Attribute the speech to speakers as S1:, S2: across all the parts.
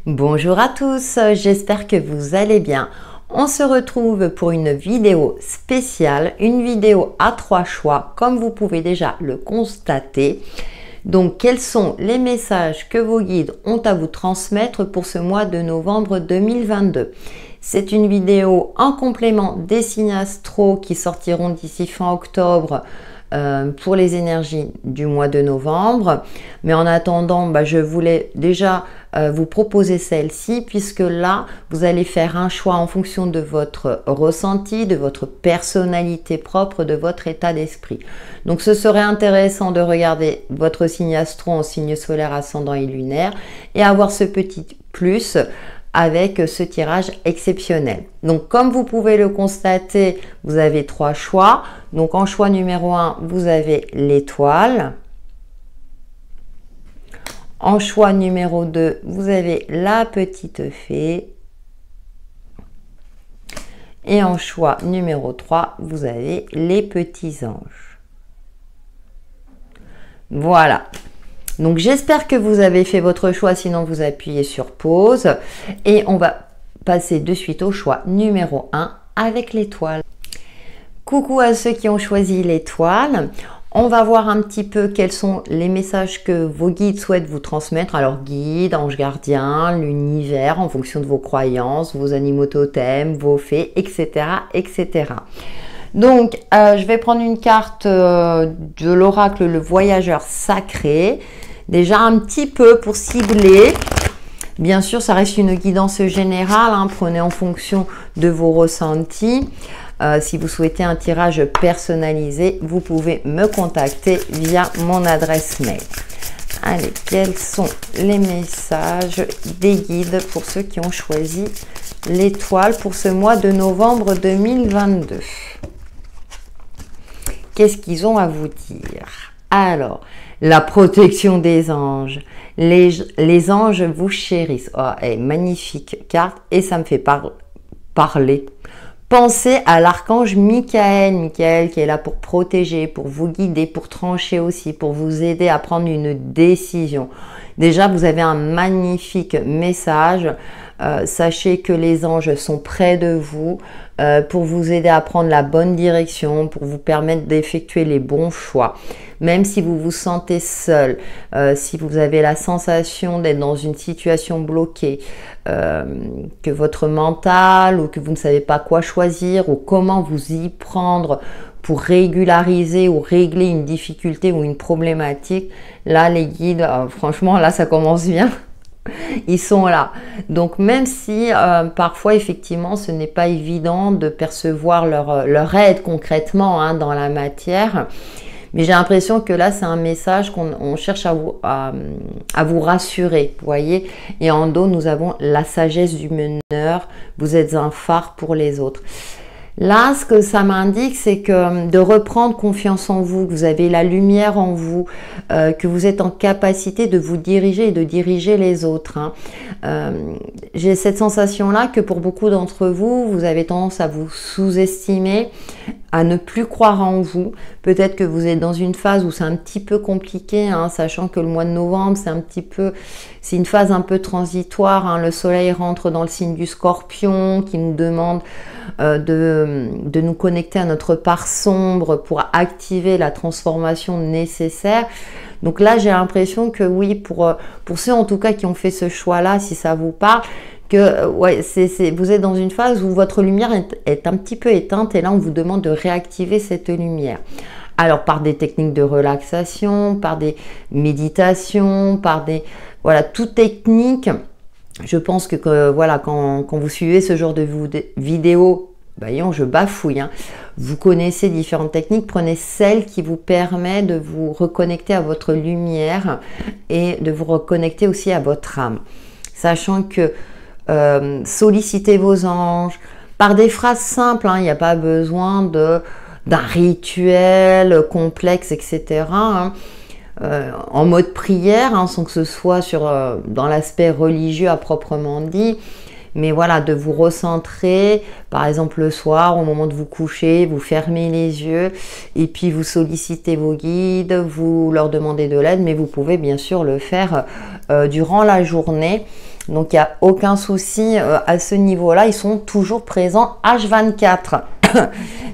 S1: Bonjour à tous, j'espère que vous allez bien. On se retrouve pour une vidéo spéciale, une vidéo à 3 choix, comme vous pouvez déjà le constater. Donc, quels sont les messages que vos guides ont à vous transmettre pour ce mois de novembre 2022? C'est une vidéo en complément des signes astro qui sortiront d'ici fin octobre pour les énergies du mois de novembre. Mais en attendant, je voulais déjà vous proposer celle-ci, puisque là, vous allez faire un choix en fonction de votre ressenti, de votre personnalité propre, de votre état d'esprit. Donc, ce serait intéressant de regarder votre signe astro en signe solaire, ascendant et lunaire et avoir ce petit plus avec ce tirage exceptionnel. Donc, comme vous pouvez le constater, vous avez 3 choix. Donc, en choix numéro 1, vous avez l'étoile. En choix numéro 2, vous avez la petite fée. Et en choix numéro 3, vous avez les petits anges. Voilà. Donc, j'espère que vous avez fait votre choix, sinon vous appuyez sur pause. Et on va passer de suite au choix numéro 1 avec l'étoile. Coucou à ceux qui ont choisi l'étoile. On va voir un petit peu quels sont les messages que vos guides souhaitent vous transmettre. Alors, guides, anges gardiens, l'univers, en fonction de vos croyances, vos animaux totems, vos fées, etc., etc. Donc, je vais prendre une carte de l'oracle Le Voyageur Sacré. Déjà un petit peu pour cibler. Bien sûr, ça reste une guidance générale. Prenez en fonction de vos ressentis. Si vous souhaitez un tirage personnalisé, vous pouvez me contacter via mon adresse mail. Allez, quels sont les messages des guides pour ceux qui ont choisi l'étoile pour ce mois de novembre 2022? Qu'est-ce qu'ils ont à vous dire? Alors, la protection des anges. Les anges vous chérissent. Oh, magnifique carte et ça me fait parler. Pensez à l'archange Michael. Michael qui est là pour protéger, pour vous guider, pour trancher aussi, pour vous aider à prendre une décision. Déjà, vous avez un magnifique message. Sachez que les anges sont près de vous pour vous aider à prendre la bonne direction, pour vous permettre d'effectuer les bons choix. Même si vous vous sentez seul, si vous avez la sensation d'être dans une situation bloquée, que votre mental ou que vous ne savez pas quoi choisir ou comment vous y prendre pour régulariser ou régler une difficulté ou une problématique, là les guides, franchement là ça commence bien. Ils sont là. Donc même si parfois effectivement ce n'est pas évident de percevoir leur aide concrètement dans la matière, mais j'ai l'impression que là c'est un message qu'on cherche à vous rassurer, vous voyez. Et en dos nous avons la sagesse du meneur, vous êtes un phare pour les autres. Là, ce que ça m'indique, c'est que de reprendre confiance en vous, que vous avez la lumière en vous, que vous êtes en capacité de vous diriger et de diriger les autres. J'ai cette sensation-là que pour beaucoup d'entre vous, vous avez tendance à vous sous-estimer, à ne plus croire en vous. Peut-être que vous êtes dans une phase où c'est un petit peu compliqué, sachant que le mois de novembre, c'est une phase un peu transitoire. Le soleil rentre dans le signe du Scorpion qui nous demande de nous connecter à notre part sombre pour activer la transformation nécessaire. Donc là, j'ai l'impression que oui, pour ceux en tout cas qui ont fait ce choix-là, si ça vous parle, que vous êtes dans une phase où votre lumière est un petit peu éteinte et là, on vous demande de réactiver cette lumière. Alors, par des techniques de relaxation, par des méditations, toute technique. Je pense que voilà, quand vous suivez ce genre de vidéo, je bafouille, vous connaissez différentes techniques, prenez celle qui vous permet de vous reconnecter à votre lumière et de vous reconnecter aussi à votre âme. Sachant que sollicitez vos anges par des phrases simples, il n'y a pas besoin d'un rituel complexe, etc. En mode prière, sans que ce soit dans l'aspect religieux à proprement dit, mais voilà, de vous recentrer, par exemple le soir, au moment de vous coucher, vous fermez les yeux et puis vous sollicitez vos guides, vous leur demandez de l'aide, mais vous pouvez bien sûr le faire durant la journée Donc, il n'y a aucun souci à ce niveau-là. Ils sont toujours présents H24.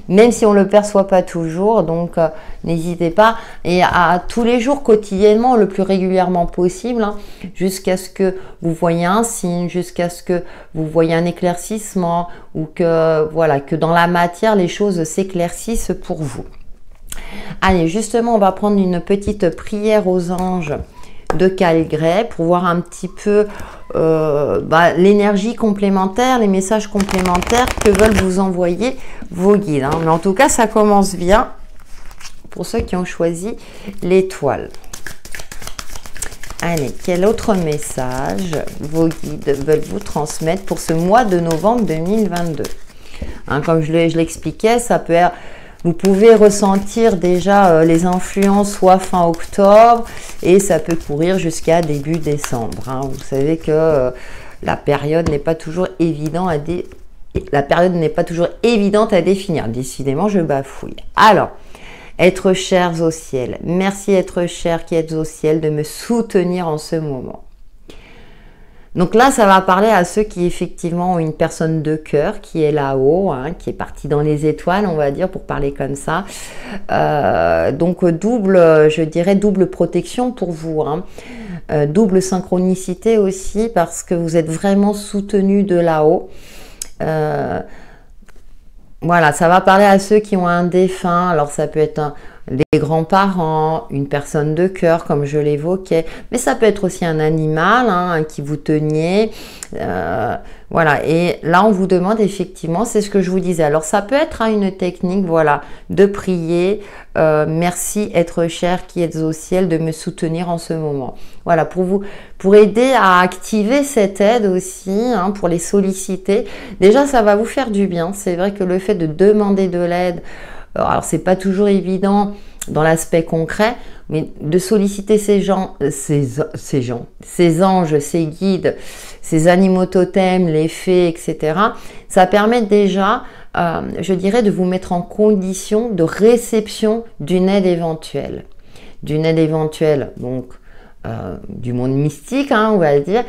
S1: Même si on ne le perçoit pas toujours. Donc, n'hésitez pas. Et à tous les jours, quotidiennement, le plus régulièrement possible, hein, jusqu'à ce que vous voyez un signe, jusqu'à ce que vous voyez un éclaircissement ou que, voilà, que dans la matière, les choses s'éclaircissent pour vous. Allez, justement, on va prendre une petite prière aux anges de Calgray pour voir un petit peu l'énergie complémentaire, les messages complémentaires que veulent vous envoyer vos guides. Hein. Mais en tout cas, ça commence bien pour ceux qui ont choisi l'étoile. Allez, quel autre message vos guides veulent vous transmettre pour ce mois de novembre 2022? Hein, comme je l'expliquais, ça peut être... Vous pouvez ressentir déjà les influences soit fin octobre et ça peut courir jusqu'à début décembre. Hein. Vous savez que la période n'est pas toujours évidente à définir. Décidément, je bafouille. Alors, être chers au ciel. Merci être chers qui êtes au ciel de me soutenir en ce moment. Donc là, ça va parler à ceux qui effectivement ont une personne de cœur qui est là-haut, hein, qui est partie dans les étoiles, on va dire, pour parler comme ça. Donc je dirais double protection pour vous. Hein. Double synchronicité aussi parce que vous êtes vraiment soutenu de là-haut. Voilà, ça va parler à ceux qui ont un défunt. Alors ça peut être les grands-parents, une personne de cœur, comme je l'évoquais, mais ça peut être aussi un animal hein, qui vous teniez. Voilà, et là, on vous demande effectivement, c'est ce que je vous disais. Alors, ça peut être une technique, voilà, de prier. Merci, être cher qui êtes au ciel, de me soutenir en ce moment. Voilà, pour aider à activer cette aide aussi, hein, pour les solliciter. Déjà, ça va vous faire du bien. C'est vrai que le fait de demander de l'aide, alors c'est pas toujours évident dans l'aspect concret, mais de solliciter ces anges, ces guides, ces animaux totems, les fées, etc. Ça permet déjà, je dirais, de vous mettre en condition de réception d'une aide éventuelle. D'une aide éventuelle, donc, du monde mystique, hein, on va dire,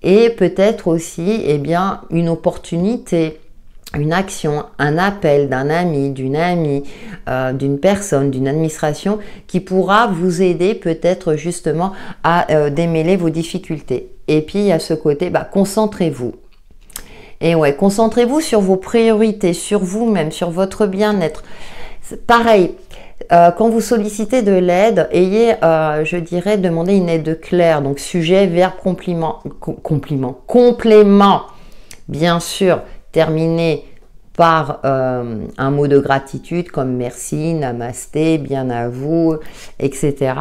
S1: et peut-être aussi, eh bien, une opportunité, une action, un appel d'un ami, d'une amie, d'une personne, d'une administration qui pourra vous aider peut-être justement à démêler vos difficultés. Et puis, il y a ce côté, concentrez-vous. Et ouais, concentrez-vous sur vos priorités, sur vous-même, sur votre bien-être. Pareil, quand vous sollicitez de l'aide, ayez, je dirais, demandez une aide claire. Donc, sujet, verbe, complément. Bien sûr, terminé par un mot de gratitude comme merci, namasté, bien à vous, etc.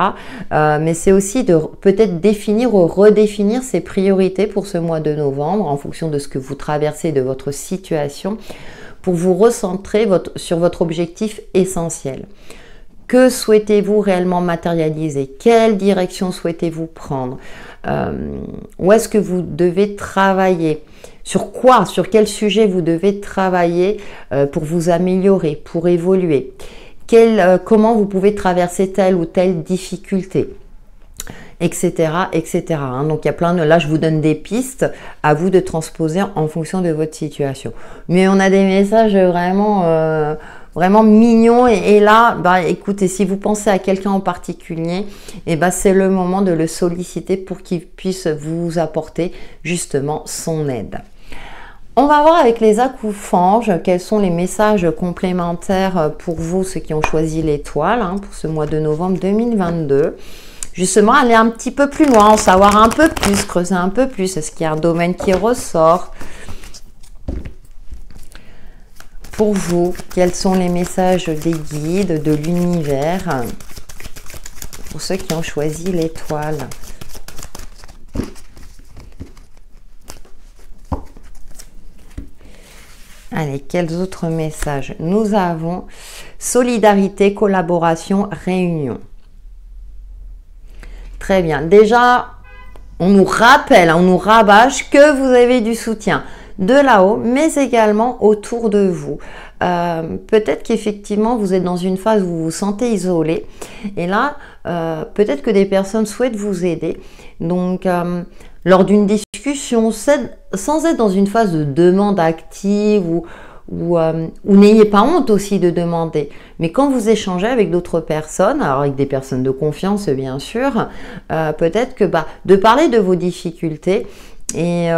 S1: Mais c'est aussi de peut-être définir ou redéfinir ses priorités pour ce mois de novembre en fonction de ce que vous traversez, de votre situation, pour vous recentrer sur votre objectif essentiel. Que souhaitez-vous réellement matérialiser? Quelle direction souhaitez-vous prendre? Où est-ce que vous devez travailler? Sur quoi? Sur quel sujet vous devez travailler pour vous améliorer, pour évoluer? Comment vous pouvez traverser telle ou telle difficulté? Etc. etc. Hein. Donc, il y a plein de... Là, je vous donne des pistes à vous de transposer en fonction de votre situation. Mais on a des messages vraiment... vraiment mignon et là, écoutez, si vous pensez à quelqu'un en particulier, c'est le moment de le solliciter pour qu'il puisse vous apporter justement son aide. On va voir avec les acoufanges quels sont les messages complémentaires pour vous, ceux qui ont choisi l'étoile, hein, pour ce mois de novembre 2022. Justement, aller un petit peu plus loin, en savoir un peu plus, creuser un peu plus. Est-ce qu'il y a un domaine qui ressort ? Pour vous, quels sont les messages des guides, de l'univers, pour ceux qui ont choisi l'étoile? Allez, quels autres messages? Nous avons solidarité, collaboration, réunion. Très bien. Déjà, on nous rappelle, on nous rabâche que vous avez du soutien de là-haut, mais également autour de vous. Peut-être qu'effectivement, vous êtes dans une phase où vous vous sentez isolé. Et là, peut-être que des personnes souhaitent vous aider. Donc, lors d'une discussion, sans être dans une phase de demande active ou n'ayez pas honte aussi de demander. Mais quand vous échangez avec d'autres personnes, alors avec des personnes de confiance bien sûr, peut-être que de parler de vos difficultés et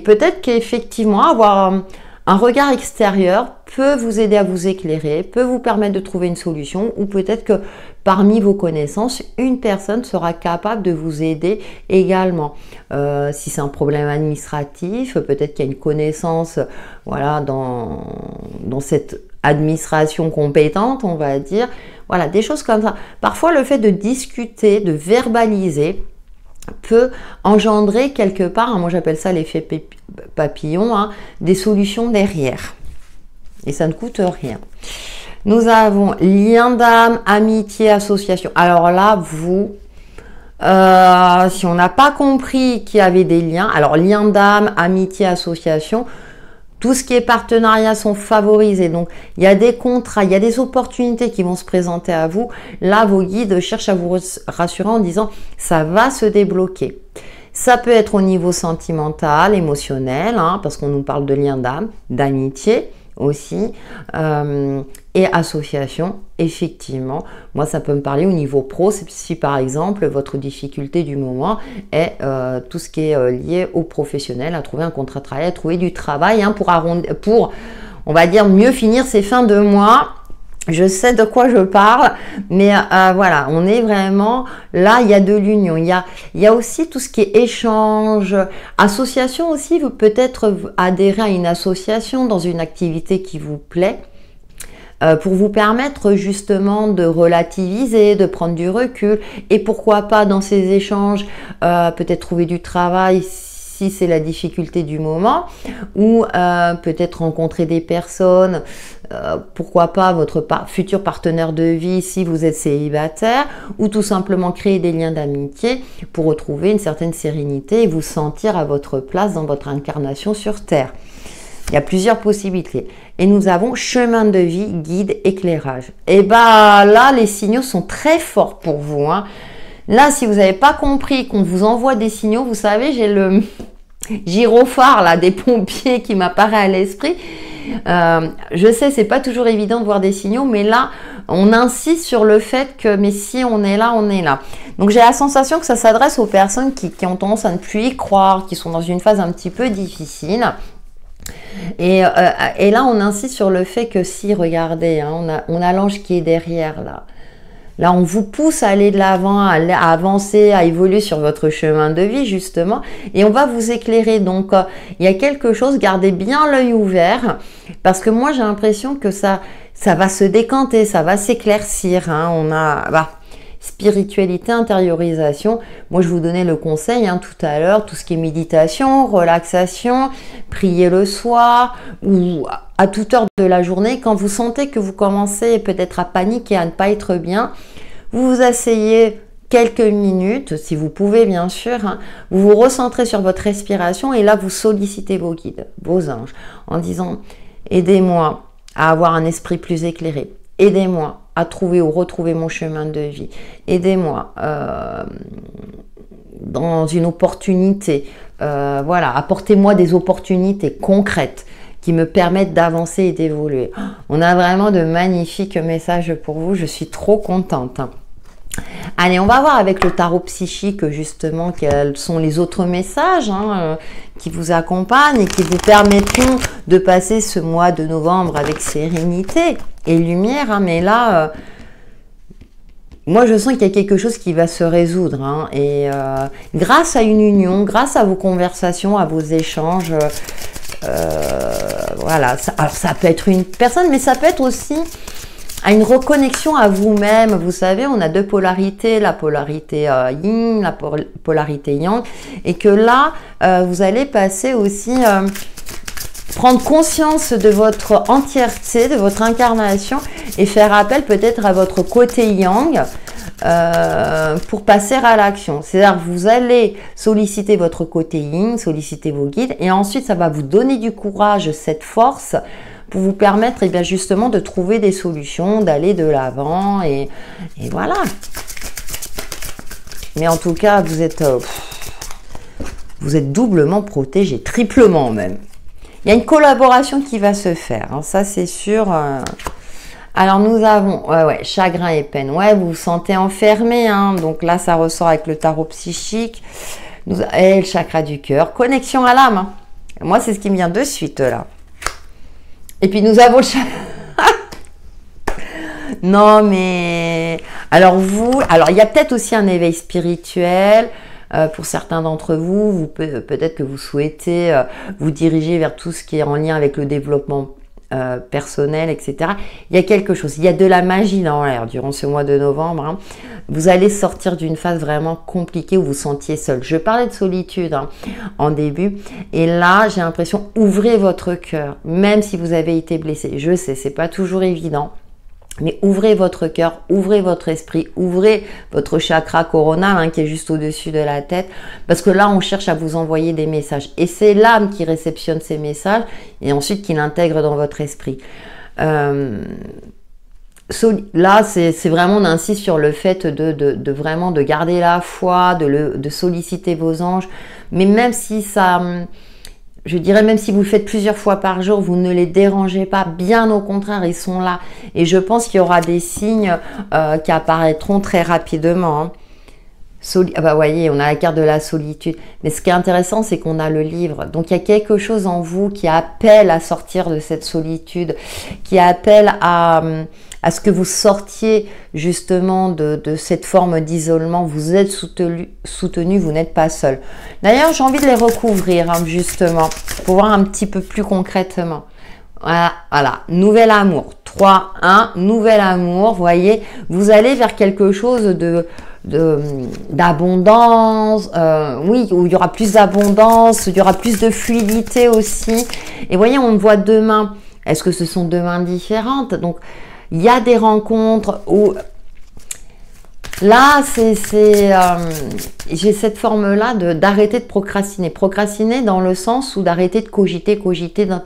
S1: peut-être qu'effectivement avoir un regard extérieur peut vous aider à vous éclairer, peut vous permettre de trouver une solution ou peut-être que parmi vos connaissances, une personne sera capable de vous aider également. Si c'est un problème administratif, peut-être qu'il y a une connaissance voilà, dans cette administration compétente, on va dire. Voilà, des choses comme ça. Parfois, le fait de discuter, de verbaliser, peut engendrer quelque part, moi j'appelle ça l'effet papillon, des solutions derrière. Et ça ne coûte rien. Nous avons lien d'âme, amitié, association. Alors là, si on n'a pas compris qu'il y avait des liens, alors lien d'âme, amitié, association, tout ce qui est partenariat sont favorisés. Donc, il y a des contrats, il y a des opportunités qui vont se présenter à vous. Là, vos guides cherchent à vous rassurer en disant « ça va se débloquer ». Ça peut être au niveau sentimental, émotionnel, parce qu'on nous parle de lien d'âme, d'amitié aussi, et association, effectivement. Moi, ça peut me parler au niveau pro, si par exemple, votre difficulté du moment est tout ce qui est lié au professionnel, à trouver un contrat de travail, à trouver du travail, pour, on va dire, mieux finir ses fins de mois. Je sais de quoi je parle, mais voilà, on est vraiment, là, il y a de l'union. Il y a aussi tout ce qui est échange, association aussi, vous peut-être adhérer à une association dans une activité qui vous plaît, pour vous permettre justement de relativiser, de prendre du recul, et pourquoi pas dans ces échanges, peut-être trouver du travail si c'est la difficulté du moment, ou peut-être rencontrer des personnes, pourquoi pas votre futur partenaire de vie si vous êtes célibataire, ou tout simplement créer des liens d'amitié pour retrouver une certaine sérénité et vous sentir à votre place dans votre incarnation sur Terre. Il y a plusieurs possibilités. Et nous avons chemin de vie, guide, éclairage. Et là, les signaux sont très forts pour vous. Là, si vous n'avez pas compris qu'on vous envoie des signaux, vous savez, j'ai le gyrophare là, des pompiers qui m'apparaît à l'esprit. Je sais, c'est pas toujours évident de voir des signaux, mais là, on insiste sur le fait que, mais si on est là, on est là. Donc, j'ai la sensation que ça s'adresse aux personnes qui ont tendance à ne plus y croire, qui sont dans une phase un petit peu difficile. Et là, on insiste sur le fait que si, regardez, on a l'ange qui est derrière là. Là, on vous pousse à aller de l'avant, à avancer, à évoluer sur votre chemin de vie, justement. Et on va vous éclairer. Donc, il y a quelque chose, gardez bien l'œil ouvert. Parce que moi, j'ai l'impression que ça va se décanter, ça va s'éclaircir. On a... spiritualité, intériorisation. Moi, je vous donnais le conseil tout à l'heure, tout ce qui est méditation, relaxation, prier le soir ou à toute heure de la journée. Quand vous sentez que vous commencez peut-être à paniquer, à ne pas être bien, vous vous asseyez quelques minutes, si vous pouvez bien sûr, vous vous recentrez sur votre respiration et là, vous sollicitez vos guides, vos anges, en disant « aidez-moi à avoir un esprit plus éclairé, aidez-moi à trouver ou retrouver mon chemin de vie. Aidez-moi dans une opportunité. Voilà, apportez-moi des opportunités concrètes qui me permettent d'avancer et d'évoluer. » On a vraiment de magnifiques messages pour vous. Je suis trop contente. Allez, on va voir avec le tarot psychique justement quels sont les autres messages qui vous accompagnent et qui vous permettront de passer ce mois de novembre avec sérénité et lumière. Mais là, moi je sens qu'il y a quelque chose qui va se résoudre. Et grâce à une union, grâce à vos conversations, à vos échanges, voilà. Alors ça peut être une personne, mais ça peut être aussi à une reconnexion à vous-même. Vous savez, on a deux polarités, la polarité yin, la polarité yang, et que là, vous allez passer aussi, prendre conscience de votre entièreté, de votre incarnation, et faire appel peut-être à votre côté yang, pour passer à l'action. C'est-à-dire que vous allez solliciter votre côté yin, solliciter vos guides, et ensuite ça va vous donner du courage, cette force, pour vous permettre justement de trouver des solutions, d'aller de l'avant et voilà. Mais en tout cas, vous êtes vous êtes doublement protégé, triplement même. Il y a une collaboration qui va se faire, hein, ça c'est sûr. Alors nous avons, chagrin et peine. Ouais, vous vous sentez enfermé, hein, donc là ça ressort avec le tarot psychique. Et le chakra du cœur, connexion à l'âme. Hein. Moi c'est ce qui me vient de suite là. Et puis nous avons le chakra. Non mais, alors il y a peut-être aussi un éveil spirituel. Pour certains d'entre vous, peut-être que vous souhaitez vous diriger vers tout ce qui est en lien avec le développement personnel, etc. Il y a quelque chose, il y a de la magie dans l'air durant ce mois de novembre. Hein. Vous allez sortir d'une phase vraiment compliquée où vous sentiez seul. Je parlais de solitude hein, en début, et là j'ai l'impression, ouvrez votre cœur, même si vous avez été blessé. Je sais, c'est pas toujours évident. Mais ouvrez votre cœur, ouvrez votre esprit, ouvrez votre chakra coronal hein, qui est juste au-dessus de la tête. Parce que là, on cherche à vous envoyer des messages. Et c'est l'âme qui réceptionne ces messages et ensuite qui l'intègre dans votre esprit. Là, c'est vraiment, on insiste sur le fait de vraiment de garder la foi, de solliciter vos anges. Mais même si ça... Je dirais même si vous le faites plusieurs fois par jour, vous ne les dérangez pas. Bien au contraire, ils sont là. Et je pense qu'il y aura des signes qui apparaîtront très rapidement. Hein. Voyez, on a la carte de la solitude. Mais ce qui est intéressant, c'est qu'on a le livre. Donc, il y a quelque chose en vous qui appelle à sortir de cette solitude, qui appelle à ce que vous sortiez justement de cette forme d'isolement. Vous êtes soutenu, vous n'êtes pas seul. D'ailleurs, j'ai envie de les recouvrir, hein, justement, pour voir un petit peu plus concrètement. Voilà, nouvel amour. 3, 1, nouvel amour. Vous voyez, vous allez vers quelque chose d'abondance, oui, où il y aura plus d'abondance, il y aura plus de fluidité aussi. Et voyez, on voit deux mains. Est-ce que ce sont deux mains différentes? Donc, il y a des rencontres où... Là, j'ai cette forme-là d'arrêter de procrastiner. Procrastiner dans le sens où d'arrêter de cogiter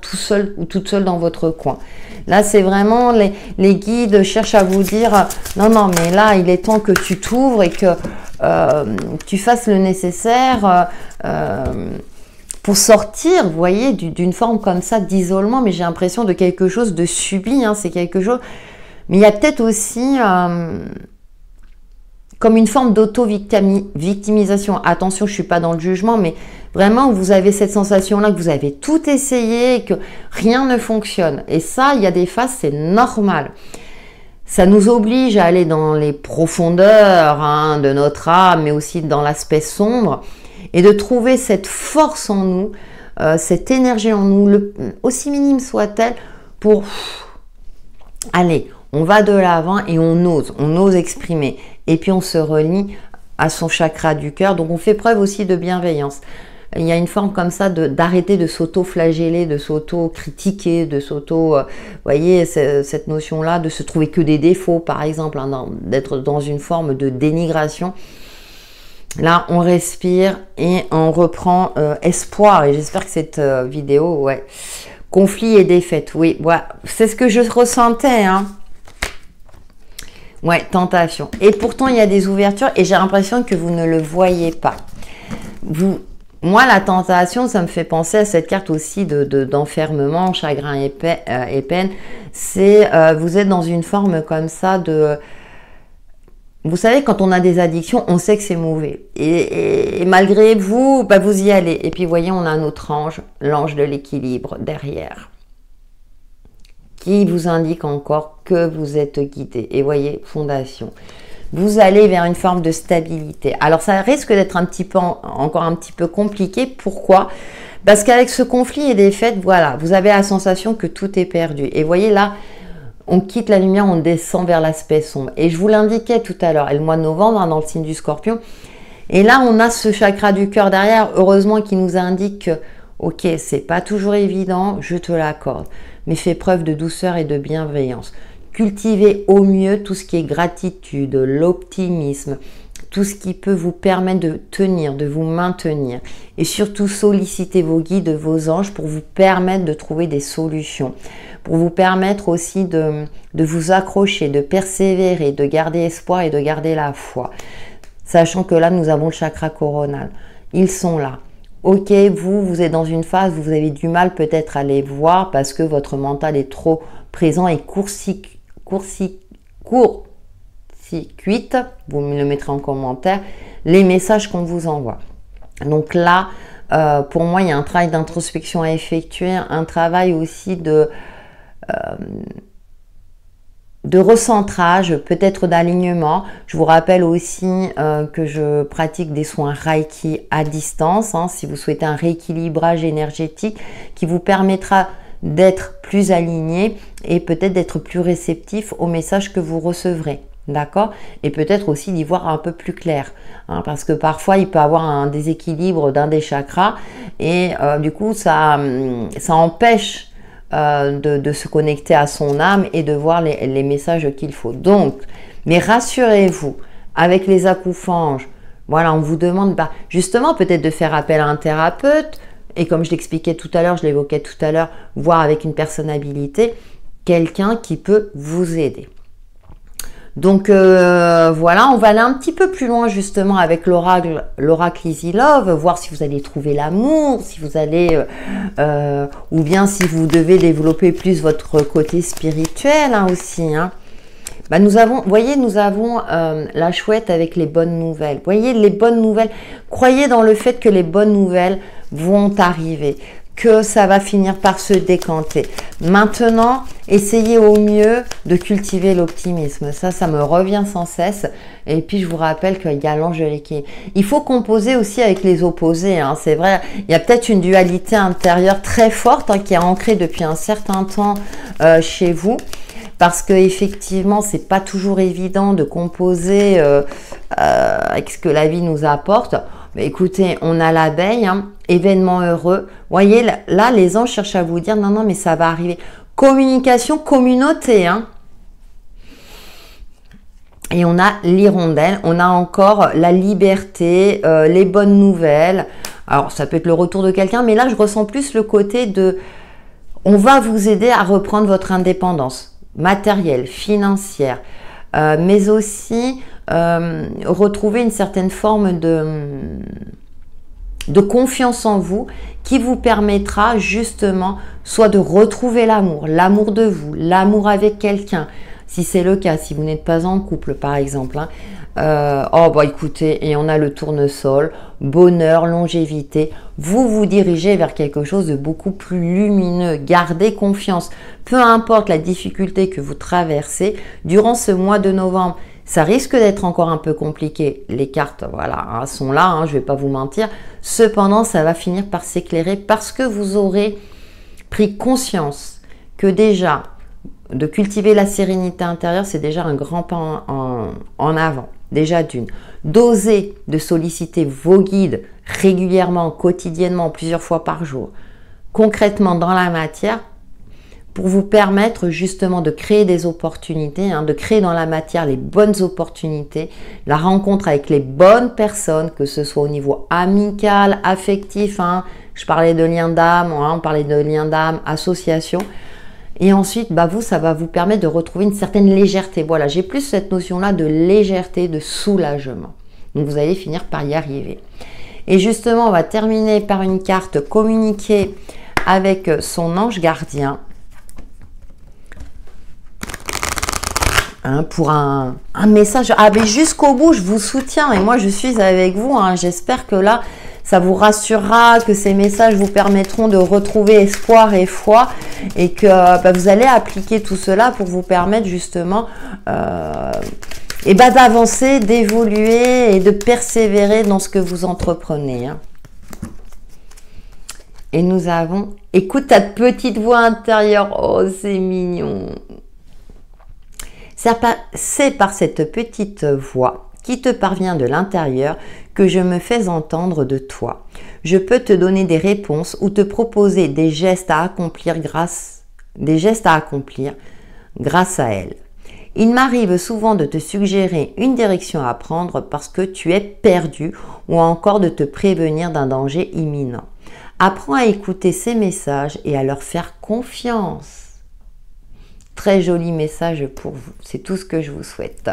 S1: tout seul ou toute seule dans votre coin. Là, c'est vraiment les guides cherchent à vous dire non, mais là, il est temps que tu t'ouvres et que tu fasses le nécessaire pour sortir, vous voyez, d'une forme comme ça d'isolement. Mais j'ai l'impression de quelque chose de subi, hein, c'est quelque chose... Mais il y a peut-être aussi... comme une forme d'auto-victimisation. Attention, je ne suis pas dans le jugement, mais vraiment, vous avez cette sensation-là que vous avez tout essayé et que rien ne fonctionne. Et ça, il y a des phases, c'est normal. Ça nous oblige à aller dans les profondeurs hein, de notre âme, mais aussi dans l'aspect sombre, et de trouver cette force en nous, cette énergie en nous, aussi minime soit-elle, pour... Allez, on va de l'avant et on ose exprimer. Et puis on se relie à son chakra du cœur. Donc on fait preuve aussi de bienveillance. Il y a une forme comme ça d'arrêter de s'auto-flageller, de s'auto-critiquer, de vous voyez, cette notion-là, de se trouver que des défauts, par exemple, hein, d'être dans une forme de dénigration. Là, on respire et on reprend espoir. Et j'espère que cette vidéo, ouais, conflit et défaite, oui, ouais, c'est ce que je ressentais, hein. Ouais, tentation. Et pourtant, il y a des ouvertures et j'ai l'impression que vous ne le voyez pas. Moi, la tentation, ça me fait penser à cette carte aussi d'enfermement, chagrin et peine. C'est, vous êtes dans une forme comme ça de... Vous savez, quand on a des addictions, on sait que c'est mauvais. Et malgré vous, bah, vous y allez. Et puis, vous voyez, on a un autre ange, l'ange de l'équilibre derrière, qui vous indique encore que vous êtes guidé. Et voyez, fondation. Vous allez vers une forme de stabilité. Alors, ça risque d'être encore un petit peu compliqué. Pourquoi? Parce qu'avec ce conflit et défaite, voilà, vous avez la sensation que tout est perdu. Et voyez là, on quitte la lumière, on descend vers l'aspect sombre. Et je vous l'indiquais tout à l'heure, et le mois de novembre, hein, dans le signe du Scorpion. Et là, on a ce chakra du cœur derrière, heureusement, qui nous indique que, ok, c'est pas toujours évident, je te l'accorde, mais fais preuve de douceur et de bienveillance. Cultivez au mieux tout ce qui est gratitude, l'optimisme, tout ce qui peut vous permettre de tenir, de vous maintenir. Et surtout, sollicitez vos guides, vos anges pour vous permettre de trouver des solutions, pour vous permettre aussi de vous accrocher, de persévérer, de garder espoir et de garder la foi. Sachant que là, nous avons le chakra coronal. Ils sont là. ok, vous êtes dans une phase où vous avez du mal peut-être à les voir parce que votre mental est trop présent et court-circuite, vous me le mettrez en commentaire, les messages qu'on vous envoie. Donc là, pour moi, il y a un travail d'introspection à effectuer, un travail aussi de recentrage, peut-être d'alignement. Je vous rappelle aussi que je pratique des soins Reiki à distance, hein, si vous souhaitez un rééquilibrage énergétique qui vous permettra d'être plus aligné et peut-être d'être plus réceptif aux messages que vous recevrez. D'accord? Et peut-être aussi d'y voir un peu plus clair, hein, parce que parfois il peut y avoir un déséquilibre d'un des chakras et du coup ça empêche de se connecter à son âme et de voir les messages qu'il faut. Donc, mais rassurez-vous, avec les acouphènes, voilà, on vous demande justement peut-être de faire appel à un thérapeute et comme je l'expliquais tout à l'heure, je l'évoquais tout à l'heure, voir avec une personnalité, quelqu'un qui peut vous aider. Donc voilà, on va aller un petit peu plus loin justement avec l'oracle Easy Love, voir si vous allez trouver l'amour, si vous allez, ou bien si vous devez développer plus votre côté spirituel hein, aussi. Hein. Nous avons la chouette avec les bonnes nouvelles. Vous voyez, les bonnes nouvelles, croyez dans le fait que les bonnes nouvelles vont arriver, que ça va finir par se décanter. Maintenant, essayez au mieux de cultiver l'optimisme. Ça me revient sans cesse. Et puis, je vous rappelle qu'il y a l'ange de l'équilibre. Il faut composer aussi avec les opposés. Hein. C'est vrai, il y a peut-être une dualité intérieure très forte hein, qui est ancrée depuis un certain temps chez vous. Parce que effectivement, c'est pas toujours évident de composer avec ce que la vie nous apporte. Mais écoutez, on a l'abeille, hein, événement heureux. Vous voyez, là, les anges cherchent à vous dire, non, mais ça va arriver. Communication, communauté, hein. Et on a l'hirondelle, on a encore la liberté, les bonnes nouvelles. Alors, ça peut être le retour de quelqu'un, mais là, je ressens plus le côté de... On va vous aider à reprendre votre indépendance matérielle, financière, mais aussi... retrouver une certaine forme de confiance en vous qui vous permettra justement soit de retrouver l'amour de vous, l'amour avec quelqu'un, si c'est le cas, si vous n'êtes pas en couple par exemple. Hein. Écoutez, et on a le tournesol, bonheur, longévité, vous vous dirigez vers quelque chose de beaucoup plus lumineux, gardez confiance, peu importe la difficulté que vous traversez, durant ce mois de novembre, ça risque d'être encore un peu compliqué. Les cartes, voilà, hein, sont là, hein, je ne vais pas vous mentir. Cependant, ça va finir par s'éclairer parce que vous aurez pris conscience que déjà, de cultiver la sérénité intérieure, c'est déjà un grand pas en avant. Déjà d'une. D'oser de solliciter vos guides régulièrement, quotidiennement, plusieurs fois par jour, concrètement dans la matière, pour vous permettre justement de créer des opportunités, hein, de créer dans la matière les bonnes opportunités, la rencontre avec les bonnes personnes, que ce soit au niveau amical, affectif, hein, je parlais de lien d'âme, hein, on parlait de lien d'âme, association, et ensuite, ça va vous permettre de retrouver une certaine légèreté. Voilà, j'ai plus cette notion-là de légèreté, de soulagement. Donc vous allez finir par y arriver. Et justement, on va terminer par une carte communiquer avec son ange gardien. Hein, pour un message. Ah, mais jusqu'au bout, je vous soutiens et moi, je suis avec vous. Hein. J'espère que là, ça vous rassurera, que ces messages vous permettront de retrouver espoir et foi et que vous allez appliquer tout cela pour vous permettre justement d'avancer, d'évoluer et de persévérer dans ce que vous entreprenez. Hein. Et nous avons... Écoute ta petite voix intérieure. Oh, c'est mignon. C'est par cette petite voix qui te parvient de l'intérieur que je me fais entendre de toi. Je peux te donner des réponses ou te proposer des gestes à accomplir grâce à elle. Il m'arrive souvent de te suggérer une direction à prendre parce que tu es perdu ou encore de te prévenir d'un danger imminent. Apprends à écouter ces messages et à leur faire confiance. très joli message pour vous. C'est tout ce que je vous souhaite.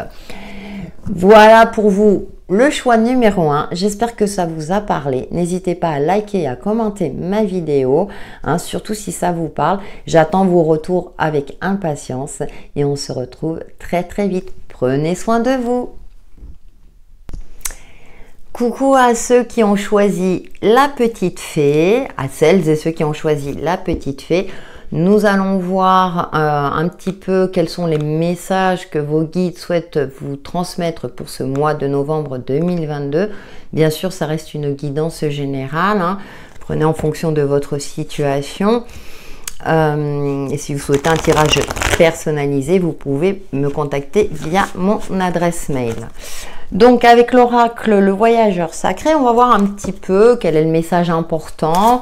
S1: Voilà pour vous le choix numéro 1. J'espère que ça vous a parlé. N'hésitez pas à liker et à commenter ma vidéo, hein, surtout si ça vous parle. J'attends vos retours avec impatience et on se retrouve très très vite. Prenez soin de vous. Coucou à ceux qui ont choisi la petite fée, à celles et ceux qui ont choisi la petite fée. Nous allons voir un petit peu quels sont les messages que vos guides souhaitent vous transmettre pour ce mois de novembre 2022. Bien sûr, ça reste une guidance générale, hein. Prenez en fonction de votre situation. Et si vous souhaitez un tirage personnalisé, vous pouvez me contacter via mon adresse mail. Donc avec l'oracle, le voyageur sacré, on va voir un petit peu quel est le message important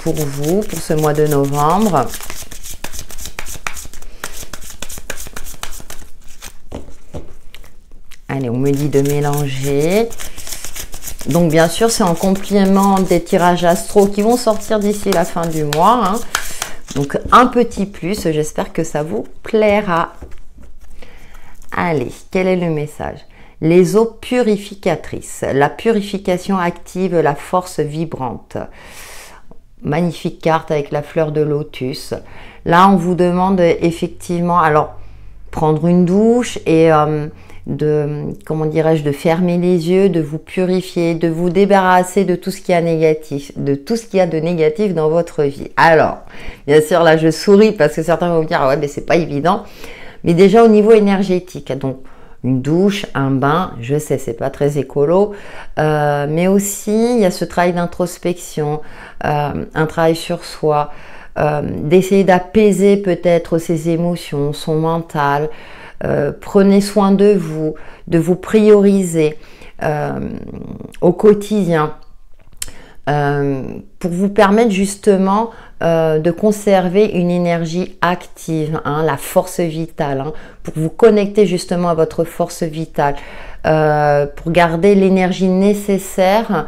S1: pour vous, pour ce mois de novembre. Allez, on me dit de mélanger. Donc bien sûr, c'est en complément des tirages astro qui vont sortir d'ici la fin du mois, hein. Donc un petit plus, j'espère que ça vous plaira. Allez, quel est le message? Les eaux purificatrices, la purification active la force vibrante. Magnifique carte avec la fleur de lotus. Là, on vous demande effectivement, alors, prendre une douche et comment dirais-je, de fermer les yeux, de vous purifier, de vous débarrasser de tout ce qui est négatif, de tout ce qu'il y a de négatif dans votre vie. Alors, bien sûr, là, je souris parce que certains vont me dire, ah ouais, mais c'est pas évident. Mais déjà au niveau énergétique, donc, une douche, un bain, je sais, c'est pas très écolo, mais aussi il y a ce travail d'introspection, un travail sur soi, d'essayer d'apaiser peut-être ses émotions, son mental. Prenez soin de vous prioriser au quotidien pour vous permettre justement de conserver une énergie active, hein, la force vitale, hein, pour vous connecter justement à votre force vitale, pour garder l'énergie nécessaire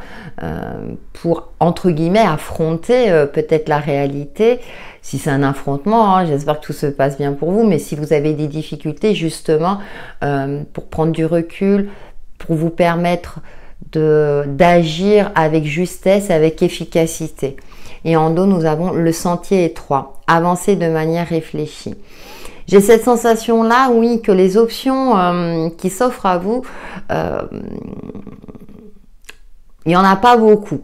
S1: pour, entre guillemets, affronter peut-être la réalité. Si c'est un affrontement, hein, j'espère que tout se passe bien pour vous, mais si vous avez des difficultés justement, pour prendre du recul, pour vous permettre d'agir avec justesse, avec efficacité. Et en dos, nous avons le sentier étroit, avancer de manière réfléchie. J'ai cette sensation-là, oui, que les options qui s'offrent à vous, il n'y en a pas beaucoup.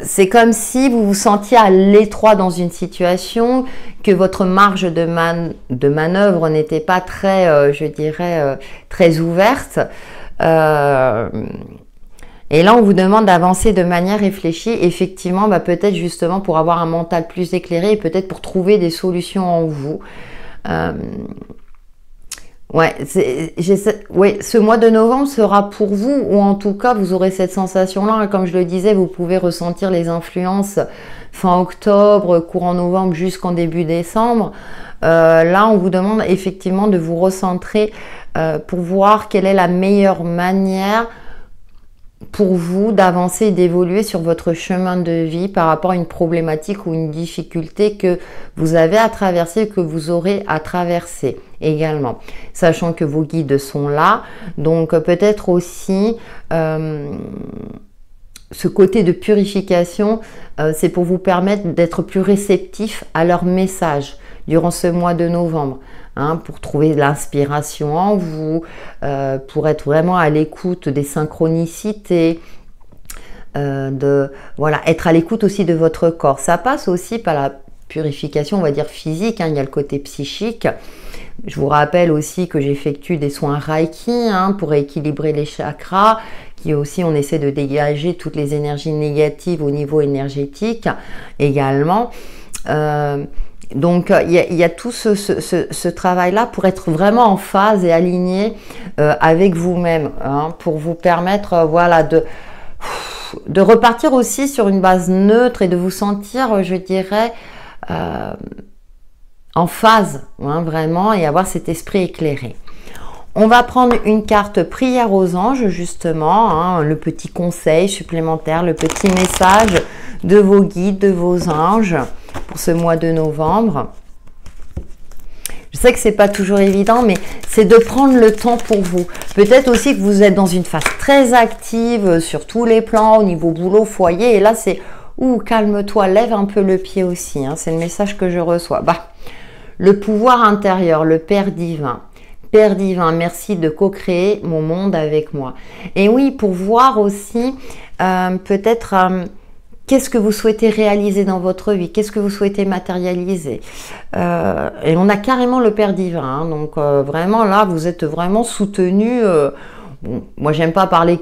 S1: C'est comme si vous vous sentiez à l'étroit dans une situation, que votre marge de manœuvre n'était pas très, je dirais, très ouverte. Et là, on vous demande d'avancer de manière réfléchie, effectivement, peut-être justement pour avoir un mental plus éclairé et peut-être pour trouver des solutions en vous. Ce mois de novembre sera pour vous, ou en tout cas, vous aurez cette sensation-là. Comme je le disais, vous pouvez ressentir les influences fin octobre, courant novembre jusqu'en début décembre. Là, on vous demande effectivement de vous recentrer pour voir quelle est la meilleure manière pour vous d'avancer et d'évoluer sur votre chemin de vie par rapport à une problématique ou une difficulté que vous avez à traverser, que vous aurez à traverser également. Sachant que vos guides sont là, donc peut-être aussi ce côté de purification, c'est pour vous permettre d'être plus réceptif à leur message durant ce mois de novembre. Hein, pour trouver l'inspiration en vous, pour être vraiment à l'écoute des synchronicités, être à l'écoute aussi de votre corps. Ça passe aussi par la purification, on va dire physique, hein, il y a le côté psychique. Je vous rappelle aussi que j'effectue des soins Reiki, hein, pour équilibrer les chakras, qui aussi on essaie de dégager toutes les énergies négatives au niveau énergétique également. Donc, il y a tout ce travail-là pour être vraiment en phase et aligné avec vous-même, hein, pour vous permettre de repartir aussi sur une base neutre et de vous sentir, je dirais, en phase, hein, vraiment, et avoir cet esprit éclairé. On va prendre une carte prière aux anges, justement, hein, le petit conseil supplémentaire, le petit message de vos guides, de vos anges pour ce mois de novembre. Je sais que c'est pas toujours évident, mais c'est de prendre le temps pour vous. Peut-être aussi que vous êtes dans une phase très active sur tous les plans, au niveau boulot, foyer. Et là, c'est « Ouh, calme-toi, lève un peu le pied aussi. Hein, » c'est le message que je reçois. Bah, le pouvoir intérieur, le Père divin. Père divin, merci de co-créer mon monde avec moi. Et oui, pour voir aussi peut-être... qu'est-ce que vous souhaitez réaliser dans votre vie? Qu'est-ce que vous souhaitez matérialiser? Et on a carrément le Père divin. Hein, donc vraiment là, vous êtes vraiment soutenu. Bon, moi, j'aime pas parler